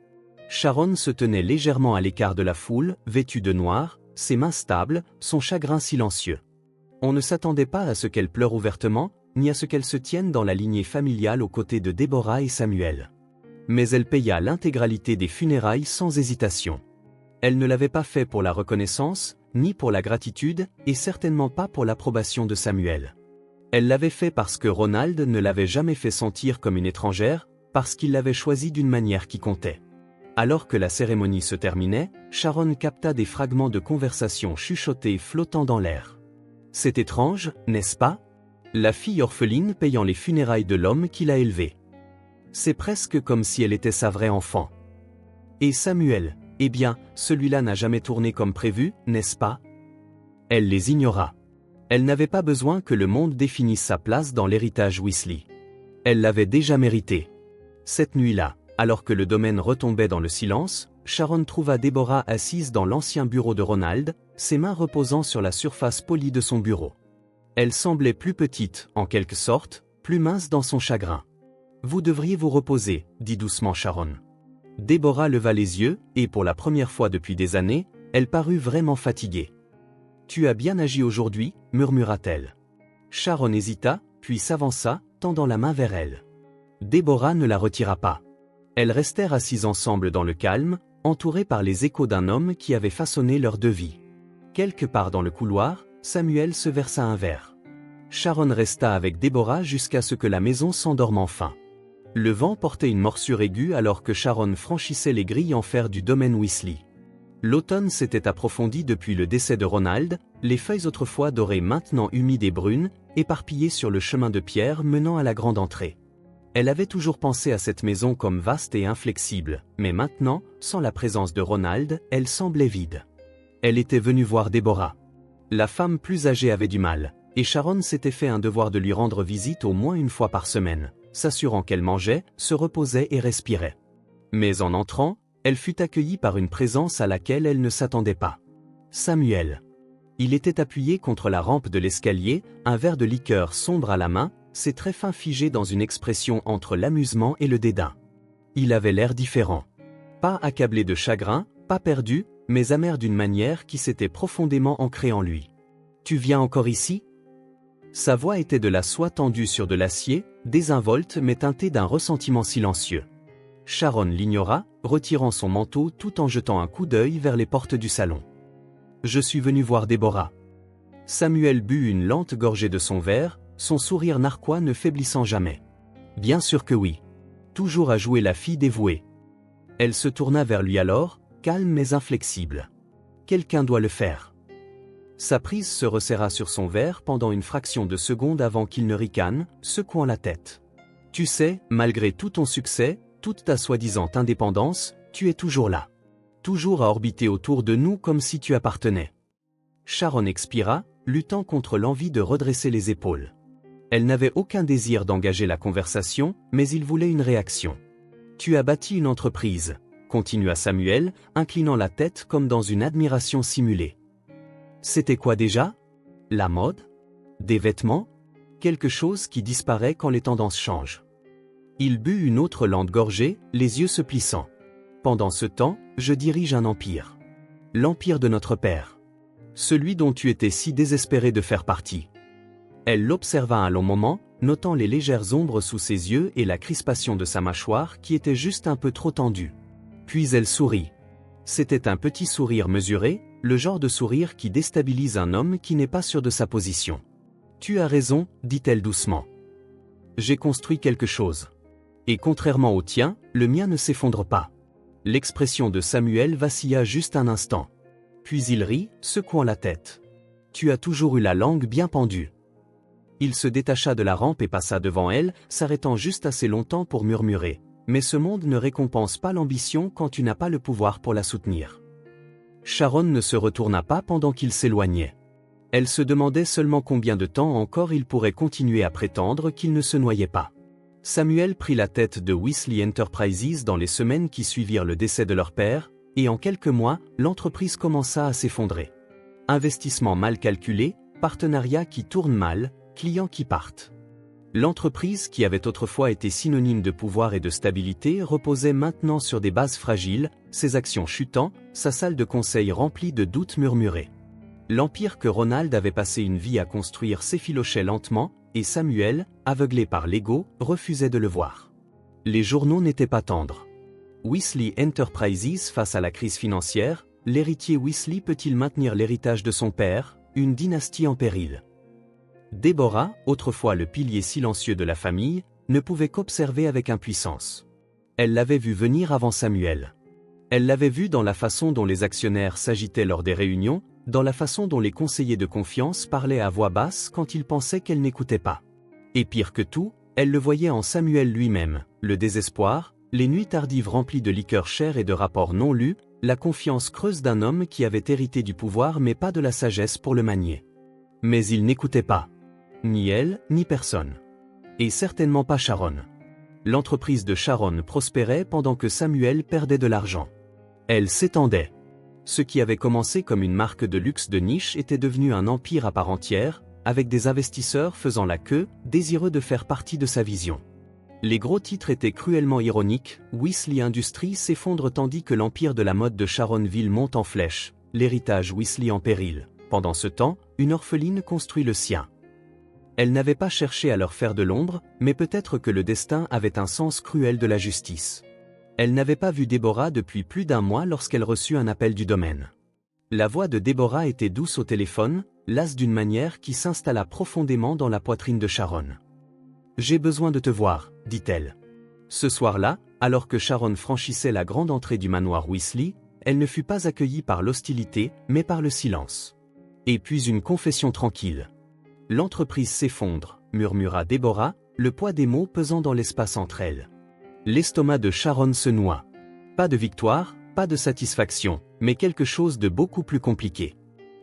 Sharon se tenait légèrement à l'écart de la foule, vêtue de noir, ses mains stables, son chagrin silencieux. On ne s'attendait pas à ce qu'elle pleure ouvertement, ni à ce qu'elle se tienne dans la lignée familiale aux côtés de Déborah et Samuel. Mais elle paya l'intégralité des funérailles sans hésitation. Elle ne l'avait pas fait pour la reconnaissance, ni pour la gratitude, et certainement pas pour l'approbation de Samuel. Elle l'avait fait parce que Ronald ne l'avait jamais fait sentir comme une étrangère, parce qu'il l'avait choisie d'une manière qui comptait. Alors que la cérémonie se terminait, Sharon capta des fragments de conversation chuchotées flottant dans l'air. C'est étrange, n'est-ce pas? La fille orpheline payant les funérailles de l'homme qui l'a élevée. C'est presque comme si elle était sa vraie enfant. Et Samuel, eh bien, celui-là n'a jamais tourné comme prévu, n'est-ce pas? Elle les ignora. Elle n'avait pas besoin que le monde définisse sa place dans l'héritage Weasley. Elle l'avait déjà mérité. Cette nuit-là, alors que le domaine retombait dans le silence, Sharon trouva Déborah assise dans l'ancien bureau de Ronald, ses mains reposant sur la surface polie de son bureau. Elle semblait plus petite, en quelque sorte, plus mince dans son chagrin. « Vous devriez vous reposer, » dit doucement Sharon. Déborah leva les yeux, et pour la première fois depuis des années, elle parut vraiment fatiguée. « Tu as bien agi aujourd'hui, » murmura-t-elle. Sharon hésita, puis s'avança, tendant la main vers elle. Déborah ne la retira pas. Elles restèrent assises ensemble dans le calme, entourées par les échos d'un homme qui avait façonné leur deux vies. Quelque part dans le couloir, Samuel se versa un verre. Sharon resta avec Déborah jusqu'à ce que la maison s'endorme enfin. Le vent portait une morsure aiguë alors que Sharon franchissait les grilles en fer du domaine Weasley. L'automne s'était approfondi depuis le décès de Ronald, les feuilles autrefois dorées maintenant humides et brunes, éparpillées sur le chemin de pierre menant à la grande entrée. Elle avait toujours pensé à cette maison comme vaste et inflexible, mais maintenant, sans la présence de Ronald, elle semblait vide. Elle était venue voir Déborah. La femme plus âgée avait du mal, et Sharon s'était fait un devoir de lui rendre visite au moins une fois par semaine, s'assurant qu'elle mangeait, se reposait et respirait. Mais en entrant, elle fut accueillie par une présence à laquelle elle ne s'attendait pas. Samuel. Il était appuyé contre la rampe de l'escalier, un verre de liqueur sombre à la main, ses traits fins figés dans une expression entre l'amusement et le dédain. Il avait l'air différent. Pas accablé de chagrin, pas perdu, mais amer d'une manière qui s'était profondément ancrée en lui. « Tu viens encore ici ?» Sa voix était de la soie tendue sur de l'acier, désinvolte mais teintée d'un ressentiment silencieux. Sharon l'ignora, retirant son manteau tout en jetant un coup d'œil vers les portes du salon. « Je suis venu voir Déborah. » Samuel but une lente gorgée de son verre, son sourire narquois ne faiblissant jamais. « Bien sûr que oui. Toujours à jouer la fille dévouée. » Elle se tourna vers lui alors, calme mais inflexible. « Quelqu'un doit le faire. » Sa prise se resserra sur son verre pendant une fraction de seconde avant qu'il ne ricane, secouant la tête. « Tu sais, malgré tout ton succès, toute ta soi-disant indépendance, tu es toujours là. Toujours à orbiter autour de nous comme si tu appartenais. » Sharon expira, luttant contre l'envie de redresser les épaules. Elle n'avait aucun désir d'engager la conversation, mais il voulait une réaction. « Tu as bâti une entreprise, » continua Samuel, inclinant la tête comme dans une admiration simulée. C'était quoi déjà? La mode? Des vêtements? Quelque chose qui disparaît quand les tendances changent. Il but une autre lente gorgée, les yeux se plissant. Pendant ce temps, je dirige un empire. l'empire de notre père. Celui dont tu étais si désespéré de faire partie. Elle l'observa un long moment, notant les légères ombres sous ses yeux et la crispation de sa mâchoire qui était juste un peu trop tendue. Puis elle sourit. C'était un petit sourire mesuré, le genre de sourire qui déstabilise un homme qui n'est pas sûr de sa position. Tu as raison, dit-elle doucement. J'ai construit quelque chose. Et contrairement au tien, le mien ne s'effondre pas. L'expression de Samuel vacilla juste un instant. Puis il rit, secouant la tête. Tu as toujours eu la langue bien pendue. Il se détacha de la rampe et passa devant elle, s'arrêtant juste assez longtemps pour murmurer. Mais ce monde ne récompense pas l'ambition quand tu n'as pas le pouvoir pour la soutenir. Sharon ne se retourna pas pendant qu'il s'éloignait. Elle se demandait seulement combien de temps encore il pourrait continuer à prétendre qu'il ne se noyait pas. Samuel prit la tête de Weasley Enterprises dans les semaines qui suivirent le décès de leur père, et en quelques mois, l'entreprise commença à s'effondrer. Investissement mal calculé, partenariat qui tourne mal, clients qui partent. L'entreprise qui avait autrefois été synonyme de pouvoir et de stabilité reposait maintenant sur des bases fragiles, ses actions chutant, sa salle de conseil remplie de doutes murmurés. L'empire que Ronald avait passé une vie à construire s'effilochait lentement, et Samuel, aveuglé par l'ego, refusait de le voir. Les journaux n'étaient pas tendres. Weasley Enterprises face à la crise financière, l'héritier Weasley peut-il maintenir l'héritage de son père, une dynastie en péril? Deborah, autrefois le pilier silencieux de la famille, ne pouvait qu'observer avec impuissance. Elle l'avait vu venir avant Samuel. Elle l'avait vu dans la façon dont les actionnaires s'agitaient lors des réunions, dans la façon dont les conseillers de confiance parlaient à voix basse quand ils pensaient qu'elle n'écoutait pas. Et pire que tout, elle le voyait en Samuel lui-même, le désespoir, les nuits tardives remplies de liqueurs chères et de rapports non lus, la confiance creuse d'un homme qui avait hérité du pouvoir mais pas de la sagesse pour le manier. Mais il n'écoutait pas. Ni elle, ni personne. Et certainement pas Sharon. L'entreprise de Sharon prospérait pendant que Samuel perdait de l'argent. Elle s'étendait. Ce qui avait commencé comme une marque de luxe de niche était devenu un empire à part entière, avec des investisseurs faisant la queue, désireux de faire partie de sa vision. Les gros titres étaient cruellement ironiques, Weasley Industries s'effondre tandis que l'empire de la mode de Sharonville monte en flèche, l'héritage Weasley en péril. Pendant ce temps, une orpheline construit le sien. Elle n'avait pas cherché à leur faire de l'ombre, mais peut-être que le destin avait un sens cruel de la justice. Elle n'avait pas vu Deborah depuis plus d'un mois lorsqu'elle reçut un appel du domaine. La voix de Deborah était douce au téléphone, lasse d'une manière qui s'installa profondément dans la poitrine de Sharon. « J'ai besoin de te voir, dit-elle. » Ce soir-là, alors que Sharon franchissait la grande entrée du manoir Weasley, elle ne fut pas accueillie par l'hostilité, mais par le silence. Et puis une confession tranquille. « L'entreprise s'effondre, » murmura Deborah, le poids des mots pesant dans l'espace entre elles. L'estomac de Sharon se noua. Pas de victoire, pas de satisfaction, mais quelque chose de beaucoup plus compliqué.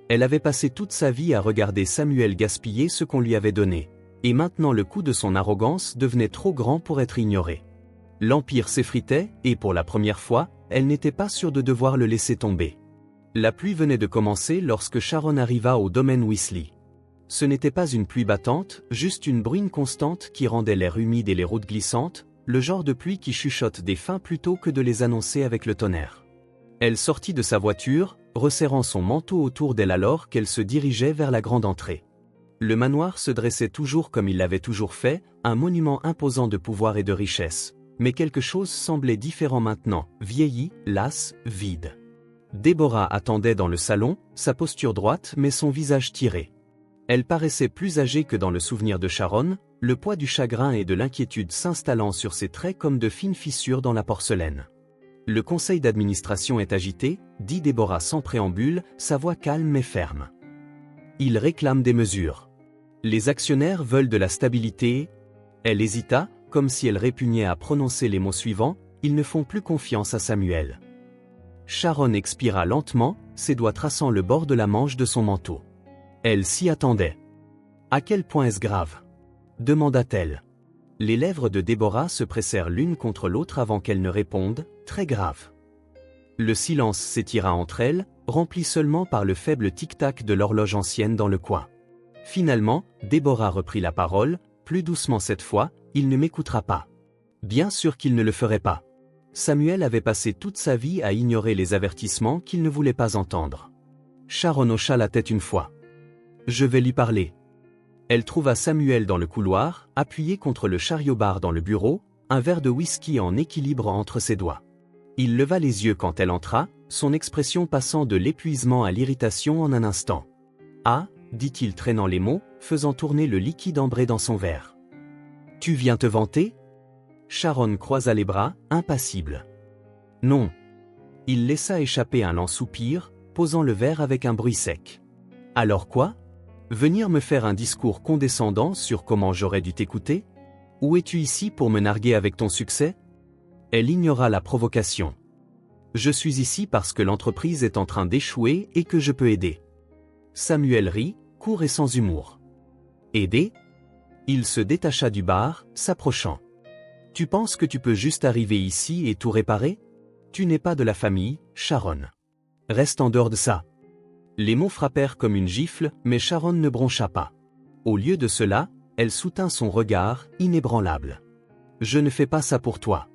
Elle avait passé toute sa vie à regarder Samuel gaspiller ce qu'on lui avait donné. Et maintenant le coût de son arrogance devenait trop grand pour être ignoré. L'empire s'effritait, et pour la première fois, elle n'était pas sûre de devoir le laisser tomber. La pluie venait de commencer lorsque Sharon arriva au domaine Weasley. Ce n'était pas une pluie battante, juste une bruine constante qui rendait l'air humide et les routes glissantes, le genre de pluie qui chuchote des fins plutôt que de les annoncer avec le tonnerre. Elle sortit de sa voiture, resserrant son manteau autour d'elle alors qu'elle se dirigeait vers la grande entrée. Le manoir se dressait toujours comme il l'avait toujours fait, un monument imposant de pouvoir et de richesse. Mais quelque chose semblait différent maintenant, vieilli, las, vide. Deborah attendait dans le salon, sa posture droite mais son visage tiré. Elle paraissait plus âgée que dans le souvenir de Sharon, le poids du chagrin et de l'inquiétude s'installant sur ses traits comme de fines fissures dans la porcelaine. Le conseil d'administration est agité, dit Deborah sans préambule, sa voix calme mais ferme. Il réclame des mesures. Les actionnaires veulent de la stabilité. Elle hésita, comme si elle répugnait à prononcer les mots suivants, ils ne font plus confiance à Samuel. Sharon expira lentement, ses doigts traçant le bord de la manche de son manteau. Elle s'y attendait. À quel point est-ce grave ? Demanda-t-elle. Les lèvres de Deborah se pressèrent l'une contre l'autre avant qu'elle ne réponde, très grave. Le silence s'étira entre elles, rempli seulement par le faible tic-tac de l'horloge ancienne dans le coin. Finalement, Deborah reprit la parole, plus doucement cette fois, il ne m'écoutera pas. Bien sûr qu'il ne le ferait pas. Samuel avait passé toute sa vie à ignorer les avertissements qu'il ne voulait pas entendre. Sharon hocha la tête une fois. « Je vais lui parler. » Elle trouva Samuel dans le couloir, appuyé contre le chariot-bar dans le bureau, un verre de whisky en équilibre entre ses doigts. Il leva les yeux quand elle entra, son expression passant de l'épuisement à l'irritation en un instant. « Ah » dit-il traînant les mots, faisant tourner le liquide ambré dans son verre. « Tu viens te vanter » Sharon croisa les bras, impassible. « Non. » Il laissa échapper un lent soupir, posant le verre avec un bruit sec. « Alors quoi ? Venir me faire un discours condescendant sur comment j'aurais dû t'écouter ? Ou es-tu ici pour me narguer avec ton succès ? » Elle ignora la provocation. « Je suis ici parce que l'entreprise est en train d'échouer et que je peux aider. » Samuel rit, court et sans humour. « Aider ?» Il se détacha du bar, s'approchant. « Tu penses que tu peux juste arriver ici et tout réparer ? Tu n'es pas de la famille, Sharon. Reste en dehors de ça. » Les mots frappèrent comme une gifle, mais Sharon ne broncha pas. Au lieu de cela, elle soutint son regard, inébranlable. « Je ne fais pas ça pour toi. »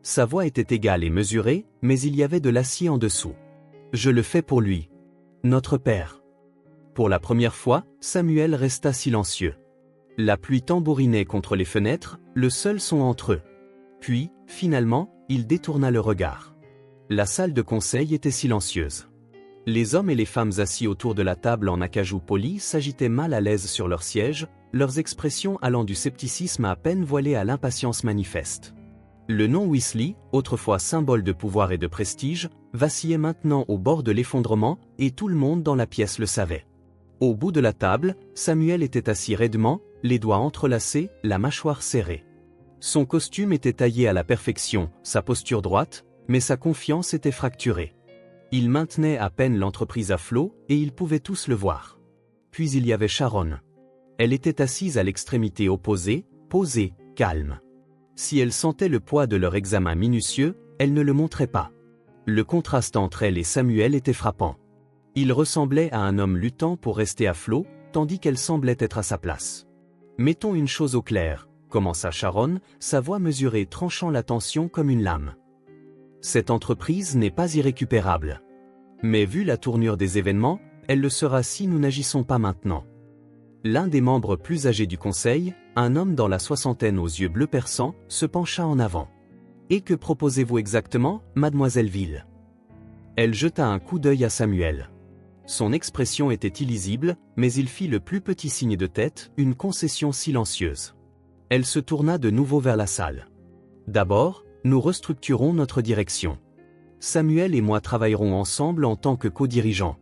Sa voix était égale et mesurée, mais il y avait de l'acier en dessous. « Je le fais pour lui. Notre père. » Pour la première fois, Samuel resta silencieux. La pluie tambourinait contre les fenêtres, le seul son entre eux. Puis, finalement, il détourna le regard. La salle de conseil était silencieuse. Les hommes et les femmes assis autour de la table en acajou poli s'agitaient mal à l'aise sur leurs sièges, leurs expressions allant du scepticisme à peine voilé à l'impatience manifeste. Le nom Weasley, autrefois symbole de pouvoir et de prestige, vacillait maintenant au bord de l'effondrement, et tout le monde dans la pièce le savait. Au bout de la table, Samuel était assis raidement, les doigts entrelacés, la mâchoire serrée. Son costume était taillé à la perfection, sa posture droite, mais sa confiance était fracturée. Il maintenait à peine l'entreprise à flot, et ils pouvaient tous le voir. Puis il y avait Sharon. Elle était assise à l'extrémité opposée, posée, calme. Si elle sentait le poids de leur examen minutieux, elle ne le montrait pas. Le contraste entre elle et Samuel était frappant. Il ressemblait à un homme luttant pour rester à flot, tandis qu'elle semblait être à sa place. « Mettons une chose au clair », commença Sharon, sa voix mesurée tranchant la tension comme une lame. « Cette entreprise n'est pas irrécupérable. Mais vu la tournure des événements, elle le sera si nous n'agissons pas maintenant. » L'un des membres plus âgés du conseil, un homme dans la soixantaine aux yeux bleus perçants, se pencha en avant. « Et que proposez-vous exactement, mademoiselle Ville ?» Elle jeta un coup d'œil à Samuel. Son expression était illisible, mais il fit le plus petit signe de tête, une concession silencieuse. Elle se tourna de nouveau vers la salle. « D'abord, nous restructurons notre direction. Samuel et moi travaillerons ensemble en tant que co-dirigeants. »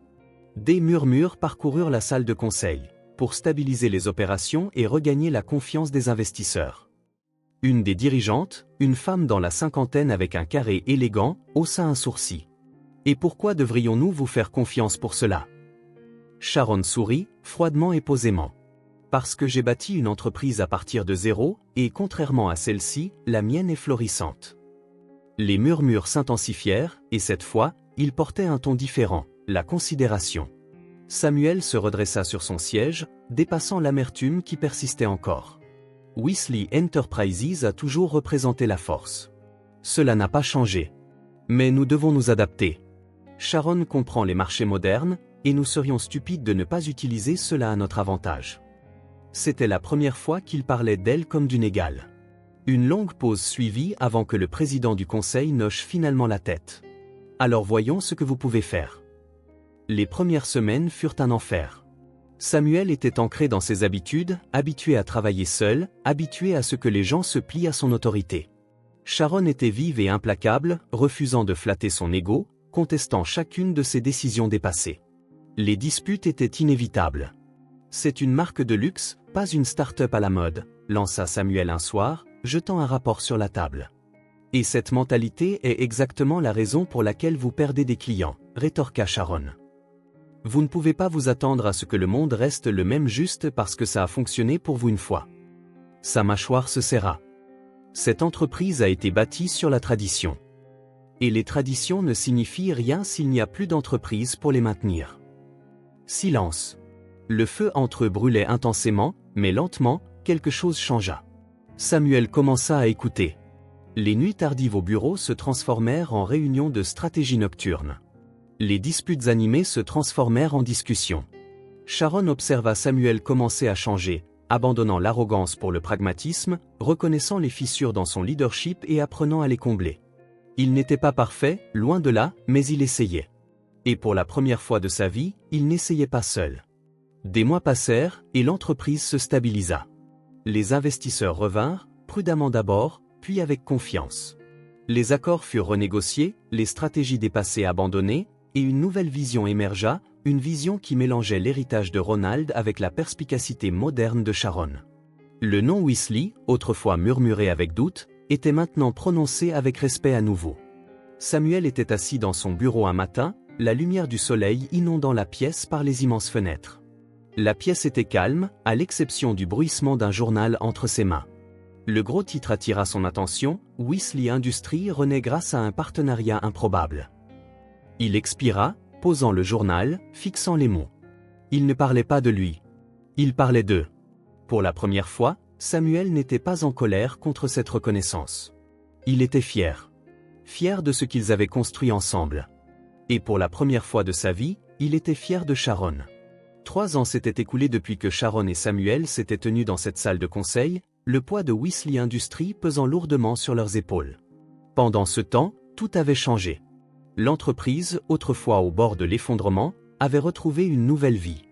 Des murmures parcoururent la salle de conseil, pour stabiliser les opérations et regagner la confiance des investisseurs. Une des dirigeantes, une femme dans la cinquantaine avec un carré élégant, haussa un sourcil. « Et pourquoi devrions-nous vous faire confiance pour cela ?» Sharon sourit, froidement et posément. « Parce que j'ai bâti une entreprise à partir de zéro, et contrairement à celle-ci, la mienne est florissante. » Les murmures s'intensifièrent, et cette fois, ils portaient un ton différent, la considération. Samuel se redressa sur son siège, dépassant l'amertume qui persistait encore. Weasley Enterprises a toujours représenté la force. Cela n'a pas changé. Mais nous devons nous adapter. Sharon comprend les marchés modernes, et nous serions stupides de ne pas utiliser cela à notre avantage. C'était la première fois qu'il parlait d'elle comme d'une égale. Une longue pause suivit avant que le président du conseil n'hoche finalement la tête. « Alors voyons ce que vous pouvez faire. » Les premières semaines furent un enfer. Samuel était ancré dans ses habitudes, habitué à travailler seul, habitué à ce que les gens se plient à son autorité. Sharon était vive et implacable, refusant de flatter son ego, contestant chacune de ses décisions dépassées. Les disputes étaient inévitables. « C'est une marque de luxe, pas une start-up à la mode », lança Samuel un soir, jetant un rapport sur la table. « Et cette mentalité est exactement la raison pour laquelle vous perdez des clients », rétorqua Sharon. « Vous ne pouvez pas vous attendre à ce que le monde reste le même juste parce que ça a fonctionné pour vous une fois. » Sa mâchoire se serra. Cette entreprise a été bâtie sur la tradition. Et les traditions ne signifient rien s'il n'y a plus d'entreprise pour les maintenir. Silence. Le feu entre eux brûlait intensément, mais lentement, quelque chose changea. Samuel commença à écouter. Les nuits tardives au bureau se transformèrent en réunions de stratégie nocturne. Les disputes animées se transformèrent en discussions. Sharon observa Samuel commencer à changer, abandonnant l'arrogance pour le pragmatisme, reconnaissant les fissures dans son leadership et apprenant à les combler. Il n'était pas parfait, loin de là, mais il essayait. Et pour la première fois de sa vie, il n'essayait pas seul. Des mois passèrent, et l'entreprise se stabilisa. Les investisseurs revinrent, prudemment d'abord, puis avec confiance. Les accords furent renégociés, les stratégies dépassées abandonnées, et une nouvelle vision émergea, une vision qui mélangeait l'héritage de Ronald avec la perspicacité moderne de Sharon. Le nom Weasley, autrefois murmuré avec doute, était maintenant prononcé avec respect à nouveau. Samuel était assis dans son bureau un matin, la lumière du soleil inondant la pièce par les immenses fenêtres. La pièce était calme, à l'exception du bruissement d'un journal entre ses mains. Le gros titre attira son attention, Weasley Industries renaît grâce à un partenariat improbable. Il expira, posant le journal, fixant les mots. Il ne parlait pas de lui. Il parlait d'eux. Pour la première fois, Samuel n'était pas en colère contre cette reconnaissance. Il était fier. Fier de ce qu'ils avaient construit ensemble. Et pour la première fois de sa vie, il était fier de Sharon. 3 ans s'étaient écoulés depuis que Sharon et Samuel s'étaient tenus dans cette salle de conseil, le poids de Weasley Industries pesant lourdement sur leurs épaules. Pendant ce temps, tout avait changé. L'entreprise, autrefois au bord de l'effondrement, avait retrouvé une nouvelle vie.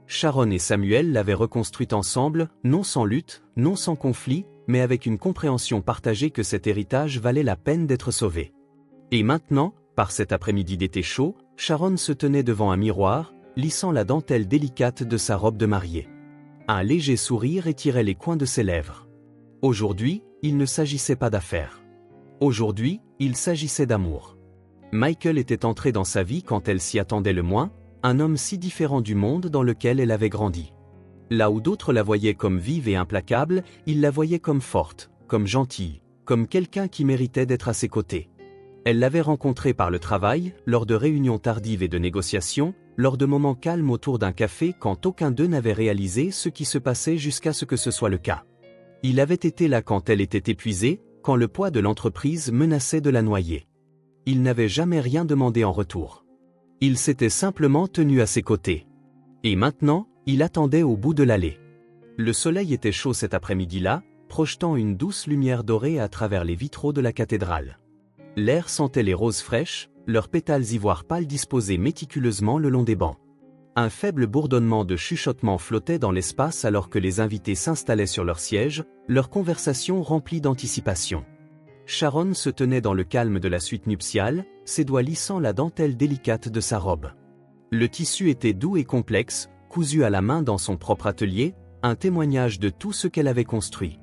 Sharon et Samuel l'avaient reconstruite ensemble, non sans lutte, non sans conflit, mais avec une compréhension partagée que cet héritage valait la peine d'être sauvé. Et maintenant, par cet après-midi d'été chaud, Sharon se tenait devant un miroir, lissant la dentelle délicate de sa robe de mariée. Un léger sourire étirait les coins de ses lèvres. Aujourd'hui, il ne s'agissait pas d'affaires. Aujourd'hui, il s'agissait d'amour. Michael était entré dans sa vie quand elle s'y attendait le moins, un homme si différent du monde dans lequel elle avait grandi. Là où d'autres la voyaient comme vive et implacable, il la voyait comme forte, comme gentille, comme quelqu'un qui méritait d'être à ses côtés. Elle l'avait rencontré par le travail, lors de réunions tardives et de négociations, lors de moments calmes autour d'un café quand aucun d'eux n'avait réalisé ce qui se passait jusqu'à ce que ce soit le cas. Il avait été là quand elle était épuisée, quand le poids de l'entreprise menaçait de la noyer. Il n'avait jamais rien demandé en retour. Il s'était simplement tenu à ses côtés. Et maintenant, il attendait au bout de l'allée. Le soleil était chaud cet après-midi-là, projetant une douce lumière dorée à travers les vitraux de la cathédrale. L'air sentait les roses fraîches, leurs pétales ivoire pâle disposés méticuleusement le long des bancs. Un faible bourdonnement de chuchotements flottait dans l'espace alors que les invités s'installaient sur leurs sièges, leur conversation remplie d'anticipation. Sharon se tenait dans le calme de la suite nuptiale, ses doigts lissant la dentelle délicate de sa robe. Le tissu était doux et complexe, cousu à la main dans son propre atelier, un témoignage de tout ce qu'elle avait construit.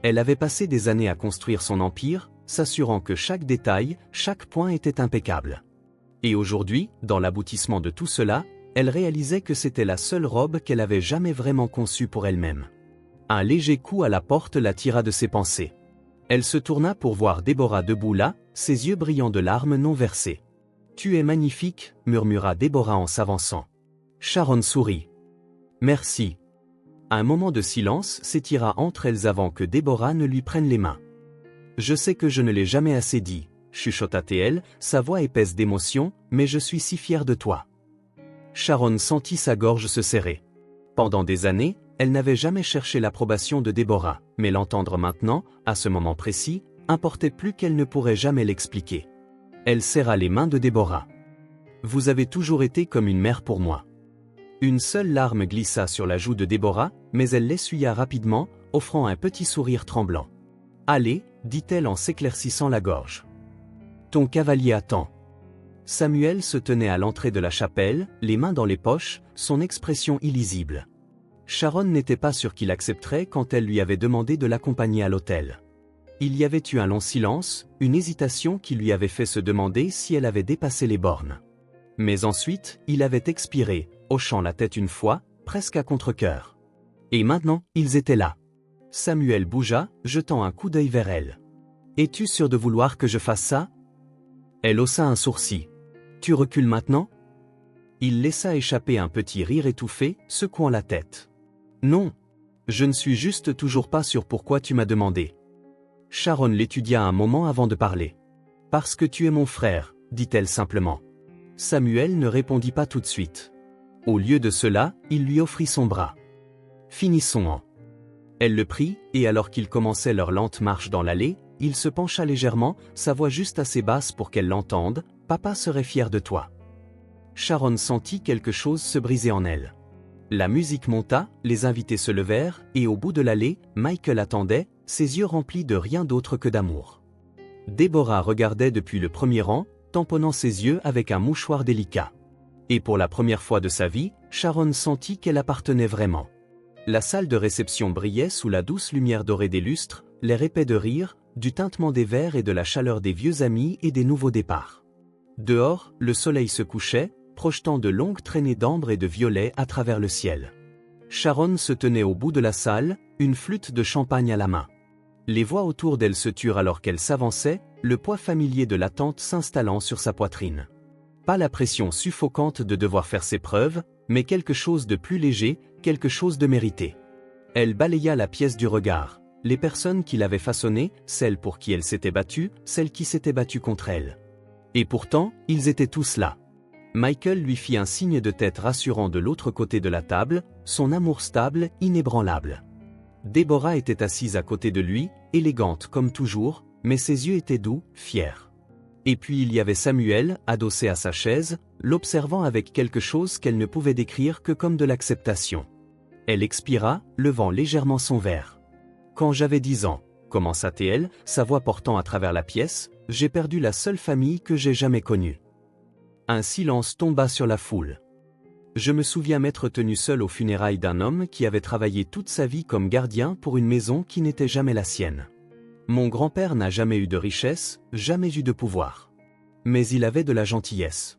Elle avait passé des années à construire son empire, s'assurant que chaque détail, chaque point était impeccable. Et aujourd'hui, dans l'aboutissement de tout cela, elle réalisait que c'était la seule robe qu'elle avait jamais vraiment conçue pour elle-même. Un léger coup à la porte la tira de ses pensées. Elle se tourna pour voir Déborah debout là, ses yeux brillants de larmes non versées. « Tu es magnifique », murmura Déborah en s'avançant. Sharon sourit. « Merci. » Un moment de silence s'étira entre elles avant que Déborah ne lui prenne les mains. « Je sais que je ne l'ai jamais assez dit, » chuchota-t-elle, sa voix épaisse d'émotion, « mais je suis si fière de toi. » Sharon sentit sa gorge se serrer. Pendant des années, elle n'avait jamais cherché l'approbation de Déborah, mais l'entendre maintenant, à ce moment précis, importait plus qu'elle ne pourrait jamais l'expliquer. Elle serra les mains de Déborah. « Vous avez toujours été comme une mère pour moi. » Une seule larme glissa sur la joue de Déborah, mais elle l'essuya rapidement, offrant un petit sourire tremblant. « Allez, dit-elle en s'éclaircissant la gorge. Ton cavalier attend. » Samuel se tenait à l'entrée de la chapelle, les mains dans les poches, son expression illisible. Sharon n'était pas sûre qu'il accepterait quand elle lui avait demandé de l'accompagner à l'hôtel. Il y avait eu un long silence, une hésitation qui lui avait fait se demander si elle avait dépassé les bornes. Mais ensuite, il avait expiré, hochant la tête une fois, presque à contre-cœur. Et maintenant, ils étaient là. Samuel bougea, jetant un coup d'œil vers elle. « Es-tu sûre de vouloir que je fasse ça ?» Elle haussa un sourcil. « Tu recules maintenant ?» Il laissa échapper un petit rire étouffé, secouant la tête. « Non. Je ne suis juste toujours pas sûr pourquoi tu m'as demandé. » Sharon l'étudia un moment avant de parler. « Parce que tu es mon frère, dit-elle simplement. Samuel ne répondit pas tout de suite. Au lieu de cela, il lui offrit son bras. « Finissons-en. » Elle le prit, et alors qu'ils commençaient leur lente marche dans l'allée, il se pencha légèrement, sa voix juste assez basse pour qu'elle l'entende. « Papa serait fier de toi. » Sharon sentit quelque chose se briser en elle. La musique monta, les invités se levèrent, et au bout de l'allée, Michael attendait, ses yeux remplis de rien d'autre que d'amour. Déborah regardait depuis le premier rang, tamponnant ses yeux avec un mouchoir délicat. Et pour la première fois de sa vie, Sharon sentit qu'elle appartenait vraiment. La salle de réception brillait sous la douce lumière dorée des lustres, l'air épais de rire, du tintement des verres et de la chaleur des vieux amis et des nouveaux départs. Dehors, le soleil se couchait, projetant de longues traînées d'ambre et de violet à travers le ciel. Sharon se tenait au bout de la salle, une flûte de champagne à la main. Les voix autour d'elle se turent alors qu'elle s'avançait, le poids familier de l'attente s'installant sur sa poitrine. Pas la pression suffocante de devoir faire ses preuves, mais quelque chose de plus léger, quelque chose de mérité. Elle balaya la pièce du regard, les personnes qui l'avaient façonnée, celles pour qui elle s'était battue, celles qui s'étaient battues contre elle. Et pourtant, ils étaient tous là. Michael lui fit un signe de tête rassurant de l'autre côté de la table, son amour stable, inébranlable. Déborah était assise à côté de lui, élégante comme toujours, mais ses yeux étaient doux, fiers. Et puis il y avait Samuel, adossé à sa chaise, l'observant avec quelque chose qu'elle ne pouvait décrire que comme de l'acceptation. Elle expira, levant légèrement son verre. « Quand j'avais 10 ans, commença-t-elle, sa voix portant à travers la pièce, j'ai perdu la seule famille que j'ai jamais connue. » Un silence tomba sur la foule. Je me souviens m'être tenu seul aux funérailles d'un homme qui avait travaillé toute sa vie comme gardien pour une maison qui n'était jamais la sienne. Mon grand-père n'a jamais eu de richesse, jamais eu de pouvoir. Mais il avait de la gentillesse.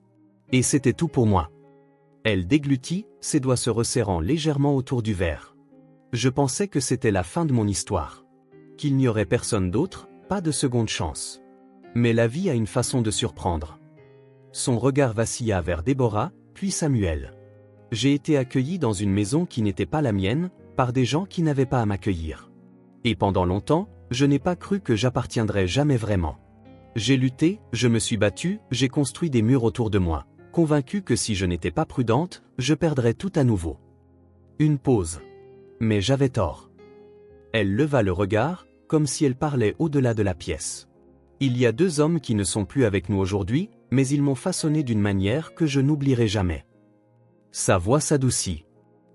Et c'était tout pour moi. Elle déglutit, ses doigts se resserrant légèrement autour du verre. Je pensais que c'était la fin de mon histoire. Qu'il n'y aurait personne d'autre, pas de seconde chance. Mais la vie a une façon de surprendre. Son regard vacilla vers Déborah, puis Samuel. J'ai été accueilli dans une maison qui n'était pas la mienne, par des gens qui n'avaient pas à m'accueillir. Et pendant longtemps, je n'ai pas cru que j'appartiendrais jamais vraiment. J'ai lutté, je me suis battue, j'ai construit des murs autour de moi, convaincu que si je n'étais pas prudente, je perdrais tout à nouveau. Une pause. Mais j'avais tort. Elle leva le regard, comme si elle parlait au-delà de la pièce. Il y a 2 hommes qui ne sont plus avec nous aujourd'hui, mais ils m'ont façonné d'une manière que je n'oublierai jamais. Sa voix s'adoucit.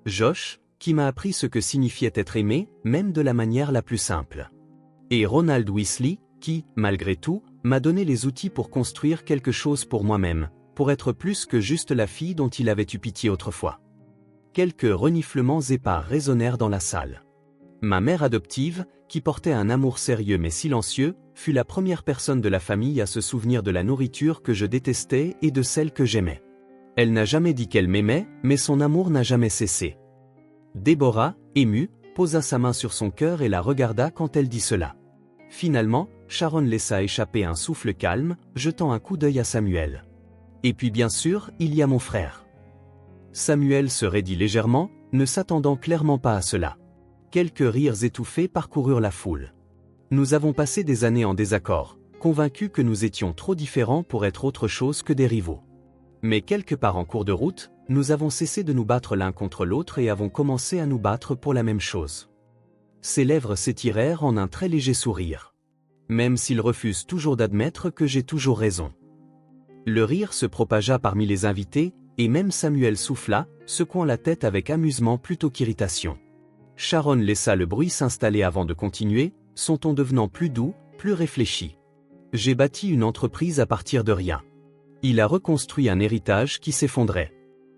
Josh, qui m'a appris ce que signifiait être aimé, même de la manière la plus simple. Et Ronald Weasley, qui, malgré tout, m'a donné les outils pour construire quelque chose pour moi-même, pour être plus que juste la fille dont il avait eu pitié autrefois. Quelques reniflements épars résonnèrent dans la salle. Ma mère adoptive, qui portait un amour sérieux mais silencieux, fut la première personne de la famille à se souvenir de la nourriture que je détestais et de celle que j'aimais. Elle n'a jamais dit qu'elle m'aimait, mais son amour n'a jamais cessé. Déborah, émue, posa sa main sur son cœur et la regarda quand elle dit cela. Finalement, Sharon laissa échapper un souffle calme, jetant un coup d'œil à Samuel. Et puis bien sûr, il y a mon frère. Samuel se raidit légèrement, ne s'attendant clairement pas à cela. Quelques rires étouffés parcoururent la foule. Nous avons passé des années en désaccord, convaincus que nous étions trop différents pour être autre chose que des rivaux. Mais quelque part en cours de route, nous avons cessé de nous battre l'un contre l'autre et avons commencé à nous battre pour la même chose. Ses lèvres s'étirèrent en un très léger sourire. Même s'il refuse toujours d'admettre que j'ai toujours raison. Le rire se propagea parmi les invités, et même Samuel souffla, secouant la tête avec amusement plutôt qu'irritation. Sharon laissa le bruit s'installer avant de continuer, son ton devenant plus doux, plus réfléchi. J'ai bâti une entreprise à partir de rien. Il a reconstruit un héritage qui s'effondrait.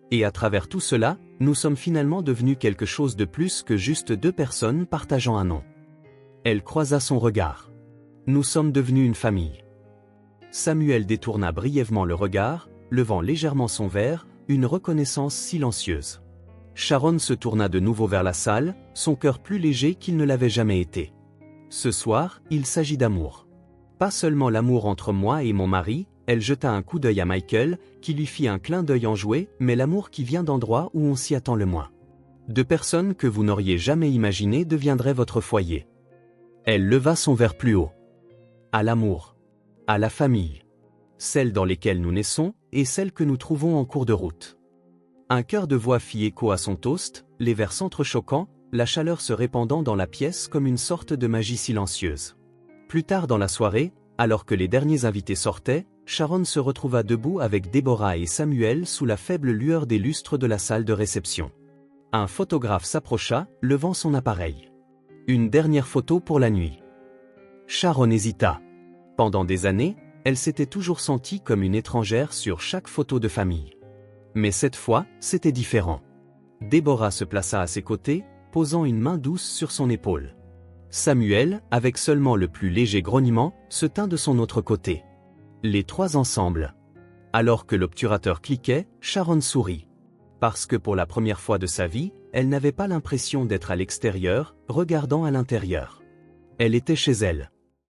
Et à travers tout cela, nous sommes finalement devenus quelque chose de plus que juste 2 personnes partageant un nom. Elle croisa son regard. Nous sommes devenus une famille. Samuel détourna brièvement le regard, levant légèrement son verre, une reconnaissance silencieuse. Sharon se tourna de nouveau vers la salle, son cœur plus léger qu'il ne l'avait jamais été. Ce soir, il s'agit d'amour. Pas seulement l'amour entre moi et mon mari, elle jeta un coup d'œil à Michael, qui lui fit un clin d'œil enjoué, mais l'amour qui vient d'endroits où on s'y attend le moins. 2 personnes que vous n'auriez jamais imaginées deviendraient votre foyer. Elle leva son verre plus haut. À l'amour. À la famille. Celles dans lesquelles nous naissons, et celles que nous trouvons en cours de route. Un chœur de voix fit écho à son toast, les verres s'entrechoquant, la chaleur se répandant dans la pièce comme une sorte de magie silencieuse. Plus tard dans la soirée, alors que les derniers invités sortaient, Sharon se retrouva debout avec Déborah et Samuel sous la faible lueur des lustres de la salle de réception. Un photographe s'approcha, levant son appareil. Une dernière photo pour la nuit. Sharon hésita. Pendant des années, elle s'était toujours sentie comme une étrangère sur chaque photo de famille. Mais cette fois, c'était différent. Déborah se plaça à ses côtés, posant une main douce sur son épaule. Samuel, avec seulement le plus léger grognement, se tint de son autre côté. Les trois ensemble. Alors que l'obturateur cliquait, Sharon sourit. Parce que pour la première fois de sa vie, elle n'avait pas l'impression d'être à l'extérieur, regardant à l'intérieur. Elle était chez elle.